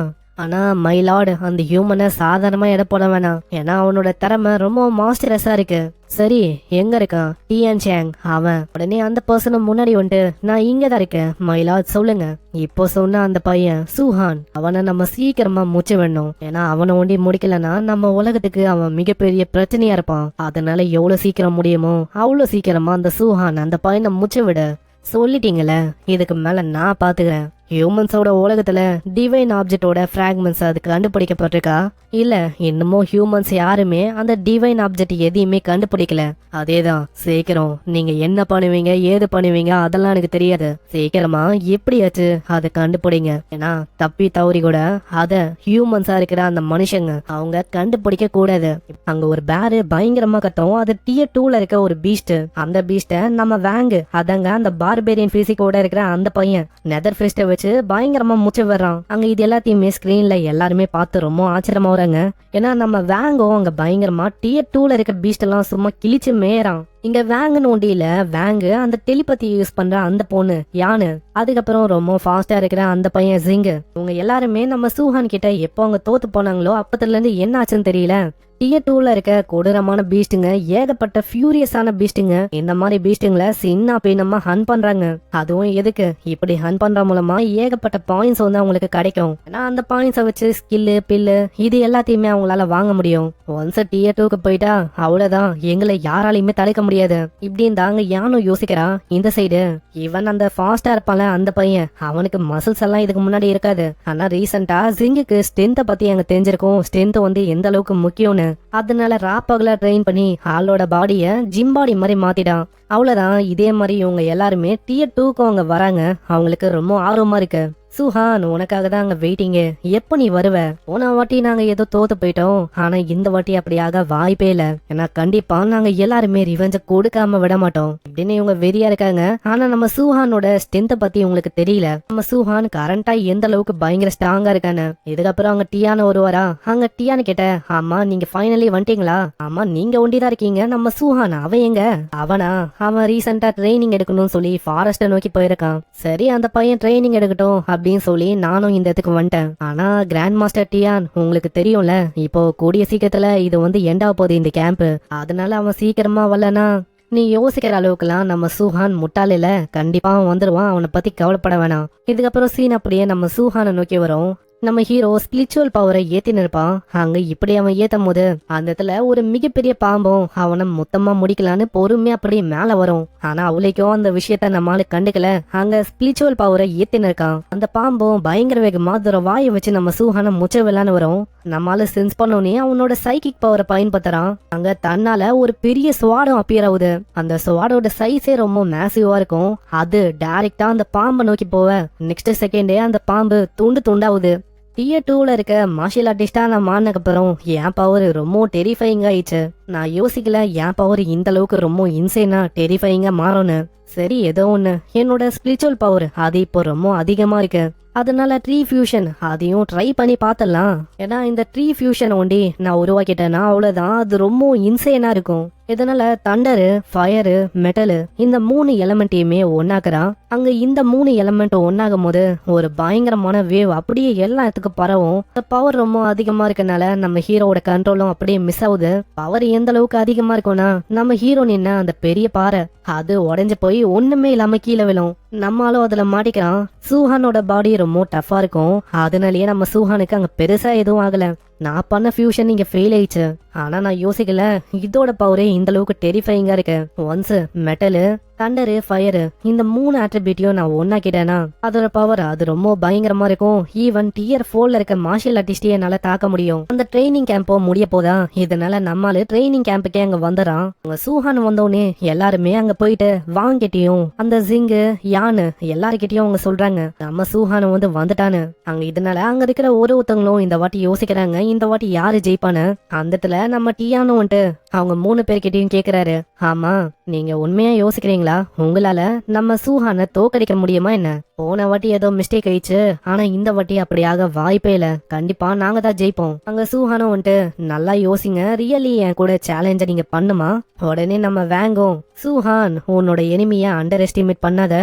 ஆனா மைலார்டு அந்த ஹியூமனை சாதாரணமா எடை போட வேணாம், ஏன்னா அவனோட திறமை ரொம்ப மாஸ்டரஸா இருக்கு. சரி, எங்க இருக்கான் டிஎன் சேங்? அவன் உடனே அந்த பர்சனும் முன்னாடி வந்துட்டு, நான் இங்கதான் இருக்கேன் மைலார்ட், சொல்லுங்க. இப்போ சொன்ன அந்த பையன் சூஹான், அவனை நம்ம சீக்கிரமா முச்சு வேணும். ஏன்னா அவனை ஒண்டி முடிக்கலன்னா நம்ம உலகத்துக்கு அவன் மிகப்பெரிய பிரச்சனையா இருப்பான். அதனால எவ்வளவு சீக்கிரம் முடியுமோ அவ்வளவு சீக்கிரமா அந்த சூஹான் அந்த பையனை முச்சு விட. சொல்லிட்டீங்களே, இதுக்கு மேல நான் பாத்துக்கிறேன். ஹியூமன்ஸோட உலகத்துல டிவைன் ஆப்ஜெக்டோட பிராக்மெண்ட்ஸ் அதுக்கு கண்டுபிடிக்கப்பட்டிருக்கா? இல்ல, இன்னமும் ஹியூமன்ஸ் யாருமே அந்த டிவைன் ஆப்ஜெக்ட் எதையுமே கண்டுபிடிக்கல. அதேதான், சீக்கிரம் நீங்க என்ன பண்ணுவீங்க ஏது பண்ணுவீங்க அதெல்லாம் எனக்கு தெரியாது. சீக்கிரமா எப்படியாச்சு அதை கண்டுபிடிங்க. ஏன்னா தப்பி தவறி கூட அத ஹியூமன்ஸா இருக்கிற அந்த மனுஷங்க அவங்க கண்டுபிடிக்க கூடாது. அங்க ஒரு பேரு பயங்கரமா கத்தும். அது டியர் 2ல இருக்க ஒரு பீஸ்ட். அந்த பீஸ்ட நம்ம வேங்கு, அதங்க அந்த பார்பேரியன் பிசிக்கோட இருக்கிற அந்த பையன் நெதர் ஃபிஸ்ட வச்சு பயங்கரமா முச்சு வர்றான். அங்க இது எல்லாத்தையுமே ஸ்கிரீன்ல எல்லாருமே பார்த்து ரொம்ப ஆச்சரியமா வராங்க. ஏன்னா நம்ம வேங்கோ அங்க பயங்கரமா டியர் 2ல இருக்க பீஸ்ட் எல்லாம் சும்மா கிழிச்சு மேயறான். இங்க வேங்குன்னு ஒண்டியில வேங்கு அந்த டெலிபதி யூஸ் பண்ற அந்த பொண்ணு யானு, அதுக்கப்புறம் ரொம்ப ஃபாஸ்டா இருக்கிற அந்த பையன் ஜிங்கு, இவங்க எல்லாருமே நம்ம சூஹான் கிட்ட எப்போ அவங்க தோத்து போனாங்களோ அப்பத்துல இருந்து என்ன ஆச்சுன்னு தெரியல. டியர் 2ல இருக்க கொடூரமான பீஸ்டுங்க, ஏகப்பட்ட ஃபியூரியஸான பீஸ்டுங்க, இந்த மாதிரி பீஸ்டுங்களை சின்ன பீனமா ஹன் பண்றாங்க. அதுவும் எதுக்கு? இப்படி ஹன் பண்ற மூலமா ஏகப்பட்ட பாயிண்ட்ஸ் வந்து அவங்களுக்கு கிடைக்கும். ஏன்னா அந்த பாயிண்ட்ஸை வச்சு ஸ்கில்லு பில்லு இது எல்லாத்தையுமே அவங்களால வாங்க முடியும். ஒன்ஸ் டியர் 2க்கு போயிட்டா அவ்வளவுதான், எங்களை யாராலையுமே தடுக்க முடியாது. இப்படின்னு தாங்க யானும் யோசிக்கிறா. இந்த சைடு இவன் அந்த ஃபாஸ்டா இருப்பான்ல அந்த பையன், அவனுக்கு மசில்ஸ் எல்லாம் இதுக்கு முன்னாடி இருக்காது. ஆனா ரீசெண்டா ஜிங்குக்கு ஸ்ட்ரென்த்தை பத்தி அங்க தெரிஞ்சிருக்கும். ஸ்ட்ரென்த் வந்து எந்த அளவுக்கு முக்கியம்னு. அதனால ராப்பகலா ட்ரெயின் பண்ணி ஆளோட பாடிய ஜிம் பாடி மாதிரி மாத்திடான். அவ்வளவுதான். இதே மாதிரி இவங்க எல்லாருமே டியர் 2க்கு அவங்க வராங்க. அவங்களுக்கு ரொம்ப ஆர்வமா இருக்கு. சுஹான், உனக்காக தான் அங்க வெயிட்டிங்க, எப்ப நீ வருவ? போன வாட்டி நாங்க ஏதோ தோத்து போயிட்டோம், ஆனா இந்த வாட்டி அப்படியாக வாய்ப்பே இல்ல. ஏன்னா கண்டிப்பா நாங்க எல்லாருமே ரிவெஞ்ச கொடுக்காம விட மாட்டோம் அப்படின்னு இவங்க வெறியா இருக்காங்க. ஆனா நம்ம சூஹானோட ஸ்ட்ரென்த்தை பத்தி உங்களுக்கு தெரியல. நம்ம சூஹான் கரண்டா எந்த அளவுக்கு பயங்கர ஸ்ட்ராங்கா இருக்கானு. இதுக்கப்புறம் அங்க டியானு வருவாரா. அங்க டியானு கேட்ட, ஆமா நீங்க ஃபைனலி வந்துட்டீங்களா? ஆமா நீங்க ஒண்டிதான் இருக்கீங்க. நம்ம சூஹான் அவன் எங்க? அவனா? அவன் ரீசெண்டா ட்ரைனிங் எடுக்கணும்னு சொல்லி ஃபாரஸ்ட நோக்கி போயிருக்கான். சரி, அந்த பையன் ட்ரைனிங் எடுக்கட்டும் அப்படின்னு சொல்லி நானும் இந்த இடத்துக்கு வந்துட்டேன். ஆனா கிராண்ட் மாஸ்டர் டியான், உங்களுக்கு தெரியும்ல இப்போ கூடிய சீக்கிரத்துல இது வந்து எண்டா போகுது இந்த கேம்ப். அதனால அவன் சீக்கிரமா வரலனா நீ யோசிக்கிற அளவுக்குலாம் நம்ம சூஹான் முட்டாள் இல்ல. கண்டிப்பா அவன் வந்துருவான், அவனை பத்தி கவலைப்பட வேணாம். இதுக்கப்புறம் சீன் அப்படியே நம்ம சூஹானை நோக்கி வரும். நம்ம ஹீரோ ஸ்பிரிச்சுவல் பவரை ஏத்தின்னு இருப்பான். அங்க இப்படி அவன் ஏத்தும் போது அந்த இடத்துல ஒரு மிகப்பெரிய பாம்பும் அவனை மொத்தமா முடிக்கலான்னு பொறுமையா அப்படி மேல வரும். ஆனா அவளைக்கும் அந்த விஷயத்த நம்மளால கண்டுக்கல. அங்க ஸ்பிரிச்சுவல் பவரை ஏத்தின்னு இருக்கான். அந்த பாம்பும் பயங்கர வேகமா அதோட வாயை வச்சு நம்ம சூஹான முச்ச விளான்னு வரும். நம்மளால சென்ஸ் பண்ணோன்னே அவனோட சைக்கிக் பவரை பயன்படுத்துறான். அங்க தன்னால ஒரு பெரிய ஸ்வாடும் அப்பியர் ஆகுது. அந்த ஸ்வாடோட சைஸே ரொம்ப மேசிவா இருக்கும். அது டைரக்டா அந்த பாம்பை நோக்கி போவ நெக்ஸ்ட் செகண்டே அந்த பாம்பு துண்டு துண்டாவுது. டியர் 2ல இருக்க மார்ஷியல் ஆர்டிஸ்டா நான் மாறினக்கு அப்புறம் என் பவர் ரொம்ப டெரிஃபைங் ஆயிடுச்சு. நான் யோசிக்கல என் பவர் இந்த அளவுக்கு ரொம்ப இன்சைனா டெரிஃபைங்கா மாறும்னு. சரி ஏதோ ஒண்ணு, என்னோட ஸ்பிரிச்சுவல் பவர் அது இப்போ ரொம்ப அதிகமா இருக்கு, அதனால ட்ரீ ஃபியூஷன் அதையும் ட்ரை பண்ணி பார்த்தலாம். ஏன்னா இந்த ட்ரீ ஃபியூஷன் ஒண்டி நான் உருவாக்கிட்டேன்னா அவ்வளவுதான், அது ரொம்ப இன்சேனா இருக்கும். இதனால தண்டரு, ஃபயரு, மெட்டலு இந்த 3 எலமெண்ட்டையுமே ஒன்னாக்குறான். அங்க இந்த 3 எலமெண்ட் ஒன்னாகும் போது ஒரு பயங்கரமான வேவ் அப்படியே எல்லா இடத்துக்கும் பரவும். பவர் ரொம்ப அதிகமா இருக்கனால நம்ம ஹீரோவோட கண்ட்ரோலும் அப்படியே மிஸ் ஆகுது. பவர் எந்த அளவுக்கு அதிகமா இருக்கும்னா நம்ம ஹீரோ நின்ன அந்த பெரிய பாறை அது உடைஞ்சு போய் ஒண்ணுமே இல்லாம கீழே விழும். நம்மளும் அதுல மாட்டிக்கிறான். சூஹானோட பாடி ரொம்ப டஃபா இருக்கும், அதனாலயே நம்ம சூஹானுக்கு அங்க பெருசா எதுவும் ஆகல. நான் பண்ண ஃபியூஷன் இங்க ஃபெயில் ஆயிடுச்சு. ஆனா நான் யோசிக்கல இதோட பவரே இந்த அளவுக்கு டெரிஃபைங்கா இருக்கு. ஒன்ஸ் மெட்டலு, தண்டரு, ஃபயரு இந்த 3 ஆட்ரிபியூட்டையும் நான் ஒன்னாக்கிட்டேன்னா அதோட பவர் அது ரொம்ப பயங்கரமா இருக்கும். ஈவன் டியர் 4ல இருக்க மார்ஷியல் ஆர்டிஸ்டே என்னால தாக்க முடியும். அந்த ட்ரைனிங் கேம்போ முடிய போதா, இதனால நம்மளு ட்ரைனிங் கேம்புக்கே அங்க வந்துறான். அங்க சூஹான் வந்தோடனே எல்லாருமே அங்க போயிட்டு வாங்கிட்டியும் அந்த ஜிங்கு, யானு எல்லாருக்கிட்டையும் அவங்க சொல்றாங்க நம்ம சூஹான் வந்து வந்துட்டான்னு. அங்க இதனால அங்க இருக்கிற ஒருத்தவங்களும் இந்த வாட்டி யோசிக்கிறாங்க இந்த வாட்டி யாரு ஜெயிப்பான்னு. அந்த இடத்துல நம்ம டியானு வந்துட்டு அவங்க 3 பேர்கிட்டயும் கேக்குறாரு, ஆமா நீங்க உண்மையா யோசிக்கிறீங்களா உங்களால நம்ம சூஹான தோக்கடிக்க முடியுமா என்ன? போன வாட்டி ஏதோ மிஸ்டேக் ஆயிடுச்சு, ஆனா இந்த வாட்டி அப்படியாக வாய்ப்பே இல்ல, கண்டிப்பா நாங்க தான் ஜெயிப்போம். அங்க சூஹானும் வந்துட்டு நல்லா யோசிங்க, ரியலி என் கூட சேலஞ்ச நீங்க பண்ணுமா? உடனே நம்ம வேங்கும், சூஹான் உன்னோட எனிமிய அண்டர் எஸ்டிமேட் பண்ணாத,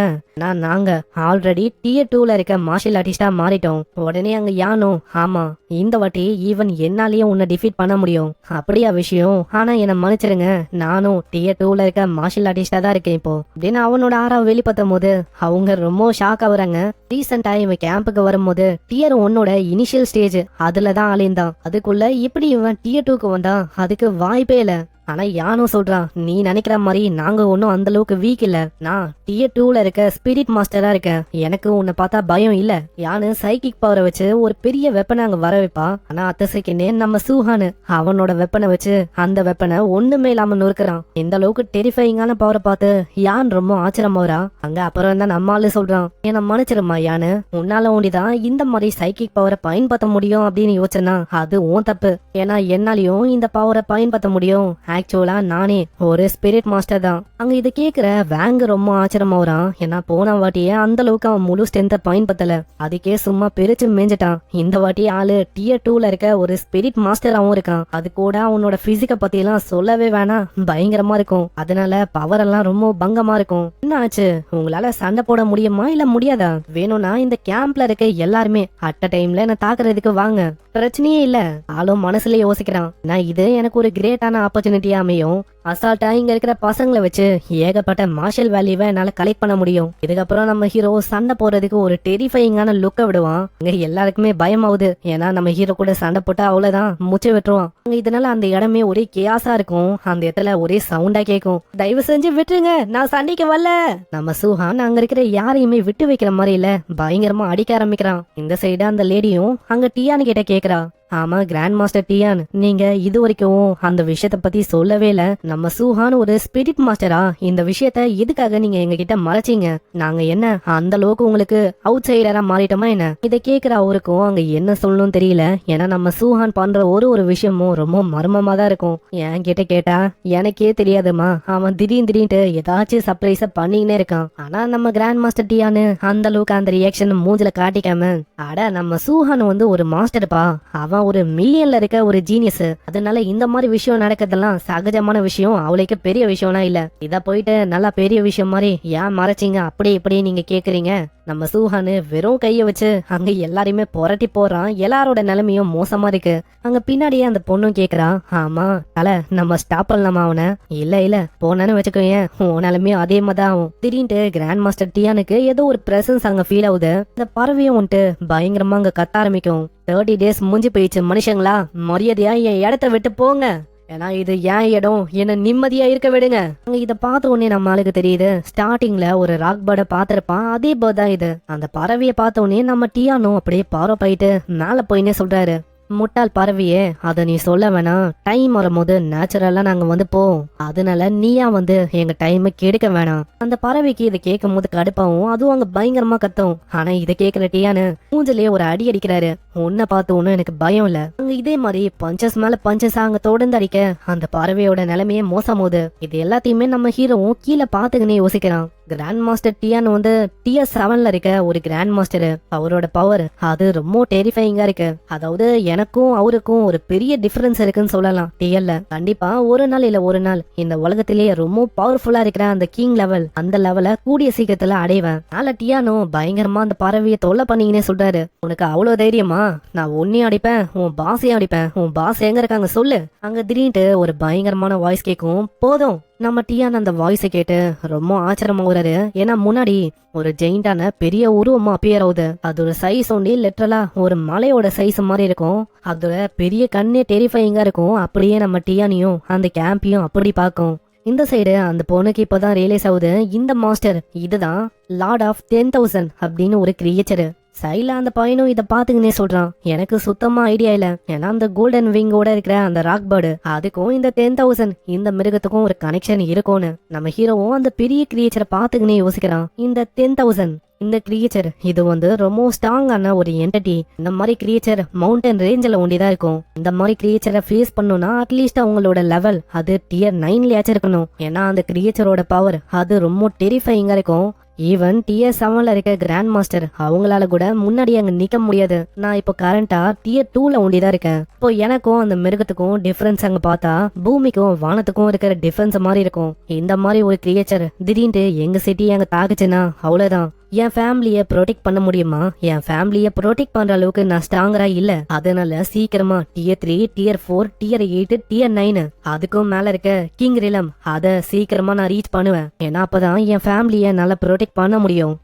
நாங்க ஆல்ரெடி டியர் 2ல இருக்க மார்ஷியல் ஆர்டிஸ்டா மாறிட்டோம். உடனே அங்க யானும், ஆமா இந்த வாட்டி ஈவன் என்னாலயும் உன்னை டிஃபீட் பண்ண முடியும். அப்படியா விஷயம்? ஆனா என்ன மன்னிச்சிருங்க, நானும் டியர் 2ல இருக்க மார்ஷியல் ஆர்டிஸ்டா தான் இருக்கேன் இப்போ அப்படின்னு அவனோட ஆறாவை வெளிப்படுத்தும் போது அவங்க ரொம்ப ஷாக் ஆகுறாங்க. ரீசெண்டா இவன் கேம்புக்கு வரும்போது டியர் 1ஓட இனிஷியல் ஸ்டேஜ் அதுலதான் அலைந்தான், அதுக்குள்ள இப்படி இவன் டியர் 2க்கு வந்தான், அதுக்கு வாய்ப்பே இல்ல. ஆனா யானும் சொல்றான், நீ நினைக்கிற மாதிரி நாங்க ஒன்னும் அந்த அளவுக்கு வீக் இல்ல, நான் டியர் 2ல இருக்க ஸ்பிரிட் மாஸ்டரா இருக்கேன், எனக்கு உன்னை பார்த்தா பயம் இல்ல. யானு சைக்கிக் பவரை வச்சு ஒரு பெரிய வெப்பனை அங்க வர வைப்பா. ஆனா அத்த செகண்டே நம்ம சூஹானு அவனோட வெப்பனை வச்சு அந்த வெப்பனை ஒண்ணுமே இல்லாம நொறுக்குறான். இந்த அளவுக்கு டெரிஃபைங்கான பவரை பார்த்து யான் ரொம்ப ஆச்சரியமாவரா. அங்க அப்புறம் தான் நம்மால சொல்றான், என்ன மன்னிச்சிருமா யானு, உன்னால ஒண்டிதான் இந்த மாதிரி சைக்கிக் பவரை பயன்படுத்த முடியும் அப்படின்னு யோசிச்சனா அது உன் தப்பு. ஏன்னா என்னாலையும் இந்த பவரை பயன்படுத்த முடியும், ஆக்சுவலா நானே ஒரு ஸ்பிரிட் மாஸ்டர் தான். அங்க இத கேக்குற வேங்க ரொம்ப ஆச்சரியமாவறான். ஏன்னா போன வாட்டியே அந்த அளவுக்கு அவன் முழு ஸ்ட்ரென்த்தை பயன்படுத்தல, அதுக்கே சும்மா பிரிச்சு மேஞ்சிட்டான். இந்த வாட்டி ஆளு டியர் 2ல இருக்க ஒரு ஸ்பிரிட் மாஸ்டராவும் இருக்கான். அது கூட அவனோட பிசிக்க பத்தி எல்லாம் சொல்லவே வேணாம், பயங்கரமா இருக்கும். அதனால பவர் எல்லாம் ரொம்ப பங்கமா இருக்கும். என்ன ஆச்சு, உங்களால சண்டை போட முடியுமா இல்ல முடியாதா? வேணும்னா இந்த கேம்ப்ல இருக்க எல்லாருமே அட் அ டைம்ல என்ன தாக்குறதுக்கு வாங்க, பிரச்சனையே இல்ல. ஆளும் மனசுல யோசிக்கிறான், நான் இது எனக்கு ஒரு கிரேட்டான ஆப்பர்ச்சுனிட்டியா அமையும். அசால்ட்டா இங்க இருக்கிற பசங்களை வச்சு ஏகப்பட்ட மார்ஷல் வேல்யூவை என்னால கலெக்ட் பண்ண முடியும். இதுக்கப்புறம் நம்ம ஹீரோ சண்டை போறதுக்கு ஒரு டெரிஃபைங்கான லுக்க விடுவான். இங்க எல்லாருக்குமே பயமாவுது, ஏன்னா நம்ம ஹீரோ கூட சண்டை போட்டா அவ்வளவுதான் மூச்சு விட்டுருவான். இதனால அந்த இடமே ஒரே கேஸா இருக்கும், அந்த இடத்துல ஒரே சவுண்டா கேட்கும். தயவு செஞ்சு விட்டுருங்க, நான் சண்டைக்கு வரல. நம்ம சூஹான் அங்க இருக்கிற யாரையுமே விட்டு வைக்கிற மாதிரி இல்ல, பயங்கரமா அடிக்க ஆரம்பிக்கிறான். இந்த சைடு அந்த லேடியும் அங்க டியான்னு கிட்ட கேக்குறா, ஆமா கிராண்ட் மாஸ்டர் டியான், நீங்க இது வரைக்கும் அந்த விஷயத்த பத்தி சொல்லவே இல்ல. நம்ம சூஹான் ஒரு ஸ்பிரிட் மாஸ்டரா, இந்த விஷயத்த எதுக்காக நீங்க எங்க கிட்ட மறைச்சீங்க? நாங்க என்ன அந்த அளவுக்கு உங்களுக்கு அவுட் சைடரா மாறிட்டோமா என்ன? இதை கேக்குற அவருக்கும் அங்க என்ன சொல்லணும் தெரியல. ஏன்னா நம்ம சூஹான் பண்ற ஒரு விஷயமும் ரொம்ப மர்மமா தான் இருக்கும். என் கிட்ட கேட்டா எனக்கே தெரியாதுமா, அவன் திடீர்னு ஏதாச்சும் சர்ப்ரைஸ பண்ணிக்கினே இருக்கான். ஆனா நம்ம கிராண்ட் மாஸ்டர் டியான்னு அந்த அளவுக்கு அந்த ரியாக்ஷன் மூஞ்சில காட்டிக்காம, அட நம்ம சூஹான் வந்து ஒரு மாஸ்டர்ப்பா, அவன் ஒரு மில்லியன்ல இருக்க ஒரு ஜீனியஸ். அதனால இந்த மாதிரி விஷயம் நடக்கிறதெல்லாம் சகஜமான விஷயம், அவளுக்கு பெரிய விஷயம்லாம் இல்ல. இத போயிட்டு நல்லா பெரிய விஷயம் மாதிரி ஏன் மறைச்சிங்க அப்படி இப்படி நீங்க கேக்குறீங்க? நம்ம சூஹானு வெறும் கைய வச்சு அங்க எல்லாரையுமே புரட்டி போறான். எல்லாரோட நிலைமையும் மோசமா இருக்கு. அங்க பின்னாடியே அந்த பொண்ணும் கேக்குறா, ஆமா தல நம்ம ஸ்டாப் பண்ணலாமா அவனை? இல்ல போனான்னு வச்சுக்கோங்க, உன் நிலைமையும் அதே மாதிரிதான் ஆகும். திடீர்னு கிராண்ட் மாஸ்டர் டியானுக்கு ஏதோ ஒரு பிரசன்ஸ் அங்க ஃபீல் ஆகுது. இந்த பறவையும் வந்துட்டு பயங்கரமா அங்க கத்த ஆரம்பிக்கும். 30 days முடிஞ்சு போயிடுச்சு மனுஷங்களா, மரியாதையா என் இடத்த விட்டு போங்க, ஏன்னா இது ஏன் இடம், என்ன நிம்மதியா இருக்க விடுங்க. அங்க இத பார்த்த உடனே நம்ம ஆளுக்கு தெரியுது, ஸ்டார்டிங்ல ஒரு ராக் பேர்டை பாத்திருப்பான், அதே பேர்ட் தான் இது. அந்த பறவையை பார்த்த உடனே நம்ம டியானோ அப்படியே பாரோ போயிட்டு மேல போயினே சொல்றாரு, முட்டாள் பறவையே, அத நீ சொல்ல வேணாம், டைம் வரும்போது நேச்சுரலா நாங்க வந்து போவோம், அதனால நீயா வந்து எங்க டைம் கெடுக்க வேணாம். அந்த பறவைக்கு இதை கேட்கும் போது கடுப்பாவும், அதுவும் அங்க பயங்கரமா கத்தும். ஆனா இதை கேட்கல டியானு மூஞ்சிலே ஒரு அடி அடிக்கிறாரு. உன்னை பார்த்து ஒன்னும் எனக்கு பயம் இல்ல. அங்க இதே மாதிரி பஞ்சஸ் மேல பஞ்சஸ் அங்க தொடர்ந்து அடிக்க அந்த பறவையோட நிலைமையே மோசமோது. இது எல்லாத்தையுமே நம்ம ஹீரோவும் கீழே பாத்துக்கினே யோசிக்கிறான். கிராண்ட் மாஸ்டர் டியான் வந்து டிஎஸ் 7ல இருக்க ஒரு கிராண்ட் மாஸ்டர். அவரோட பவர் அது ரொம்ப டெரிஃபைங்கா இருக்கு. அதாவது எனக்கும் அவருக்கும் ஒரு பெரிய டிஃபரன்ஸ் இருக்குன்னு சொல்லலாம். டிஎல்ல கண்டிப்பா ஒரு நாள் இல்ல ஒரு நாள் இந்த உலகத்திலேயே ரொம்ப பவர்ஃபுல்லா இருக்கிற அந்த கிங் லெவல், அந்த லெவல கூடிய சீக்கிரத்துல அடைவேன். நாள டியானோ பயங்கரமா அந்த பறவையை தொல்லை பண்ணீங்கன்னே சொல்றாரு. உனக்கு அவ்வளவு தைரியமா? நான் உன்னையும் அடிப்பேன், உன் பாஸையும் அடிப்பேன். உன் பாஸ் எங்க இருக்காங்க சொல்லு. அங்க திடீர்னு ஒரு பயங்கரமான வாய்ஸ் கேட்கும். போதும். நம்ம டியான் அந்த வாய்ஸை கேட்டு ரொம்ப ஆச்சரியமாகுறாரு. ஏன்னா முன்னாடி ஒரு ஜெயிண்டான பெரிய உருவமா அப்பியர் ஆகுது. அதோட சைஸ் ஒண்டி லிட்டரலா ஒரு மலையோட சைஸ் மாதிரி இருக்கும். அதோட பெரிய கண்ணே டெரிஃபைங்கா இருக்கும். அப்படியே நம்ம டியானையும் அந்த கேம்பையும் அப்படி பார்க்கும். இந்த சைடு அந்த பொண்ணுக்கு இப்பதான் ரியலைஸ் ஆகுது, இந்த மாஸ்டர் இதுதான் லார்ட் ஆஃப் 10,000 அப்படின்னு ஒரு கிரியேச்சர். சைல அந்த பையனும் இதை பாத்துக்கினே சொல்றான், எனக்கு சுத்தமா ஐடியா இல்ல. ஏன்னா அந்த கோல்டன் விங்கோட இருக்கிற அந்த ராக் பேர்டு அதுக்கும் இந்த 10,000 இந்த மிருகத்துக்கும் ஒரு கனெக்ஷன் இருக்கும்னு நம்ம ஹீரோவும் அந்த பெரிய கிரியேச்சரை பாத்துக்கினே யோசிக்கிறான். இந்த 10,000 இந்த கிரியேச்சர் இது வந்து ரொம்ப ஸ்ட்ராங்கான ஒரு என்டிட்டி. இந்த மாதிரி கிரியேச்சர் மவுண்டன் ரேஞ்சில் ஒண்டிதான் இருக்கும். இந்த மாதிரி கிரியேச்சரை ஃபேஸ் பண்ணணும்னா அட்லீஸ்ட் அவங்களோட லெவல் அது டியர் 9லயாச்சும் இருக்கணும். ஏன்னா அந்த கிரியேச்சரோட பவர் அது ரொம்ப டெரிஃபைங்கா இருக்கும். ஈவன் டியர் 7ல இருக்க கிராண்ட் மாஸ்டர் அவங்களால கூட முன்னாடி அங்க நிக்க முடியாது. நான் இப்போ கரண்டா டியர் 2ல ஒண்டிதான் இருக்கேன். இப்போ எனக்கும் அந்த மிருகத்துக்கும் டிஃபரன்ஸ் அங்க பார்த்தா பூமிக்கும் வானத்துக்கும் இருக்கிற டிஃபரன்ஸ் மாதிரி இருக்கும். இந்த மாதிரி ஒரு கிரியேச்சர் திடீர்னு எங்க சிட்டி அங்க தாக்குச்சுன்னா அவ்வளவுதான். என் ஃபேமிலிய ப்ரொடெக்ட் பண்ண முடியுமா? என் ஃபேமிலிய ப்ரொடெக்ட் பண்ற அளவுக்கு நான் ஸ்ட்ராங்கரா இல்ல. அதனால சீக்கிரமா டியர் 3, டியர் 4, டியர் 8, டியர் 9 அதுக்கும் மேல இருக்க கிங் ரிலம் அத சீக்கிரமா நான் ரீச் பண்ணுவேன். ஏன்னா அப்பதான் என் ஃபேமிலிய நல்லா ப்ரொடெக்ட் பண்ண முடியும்.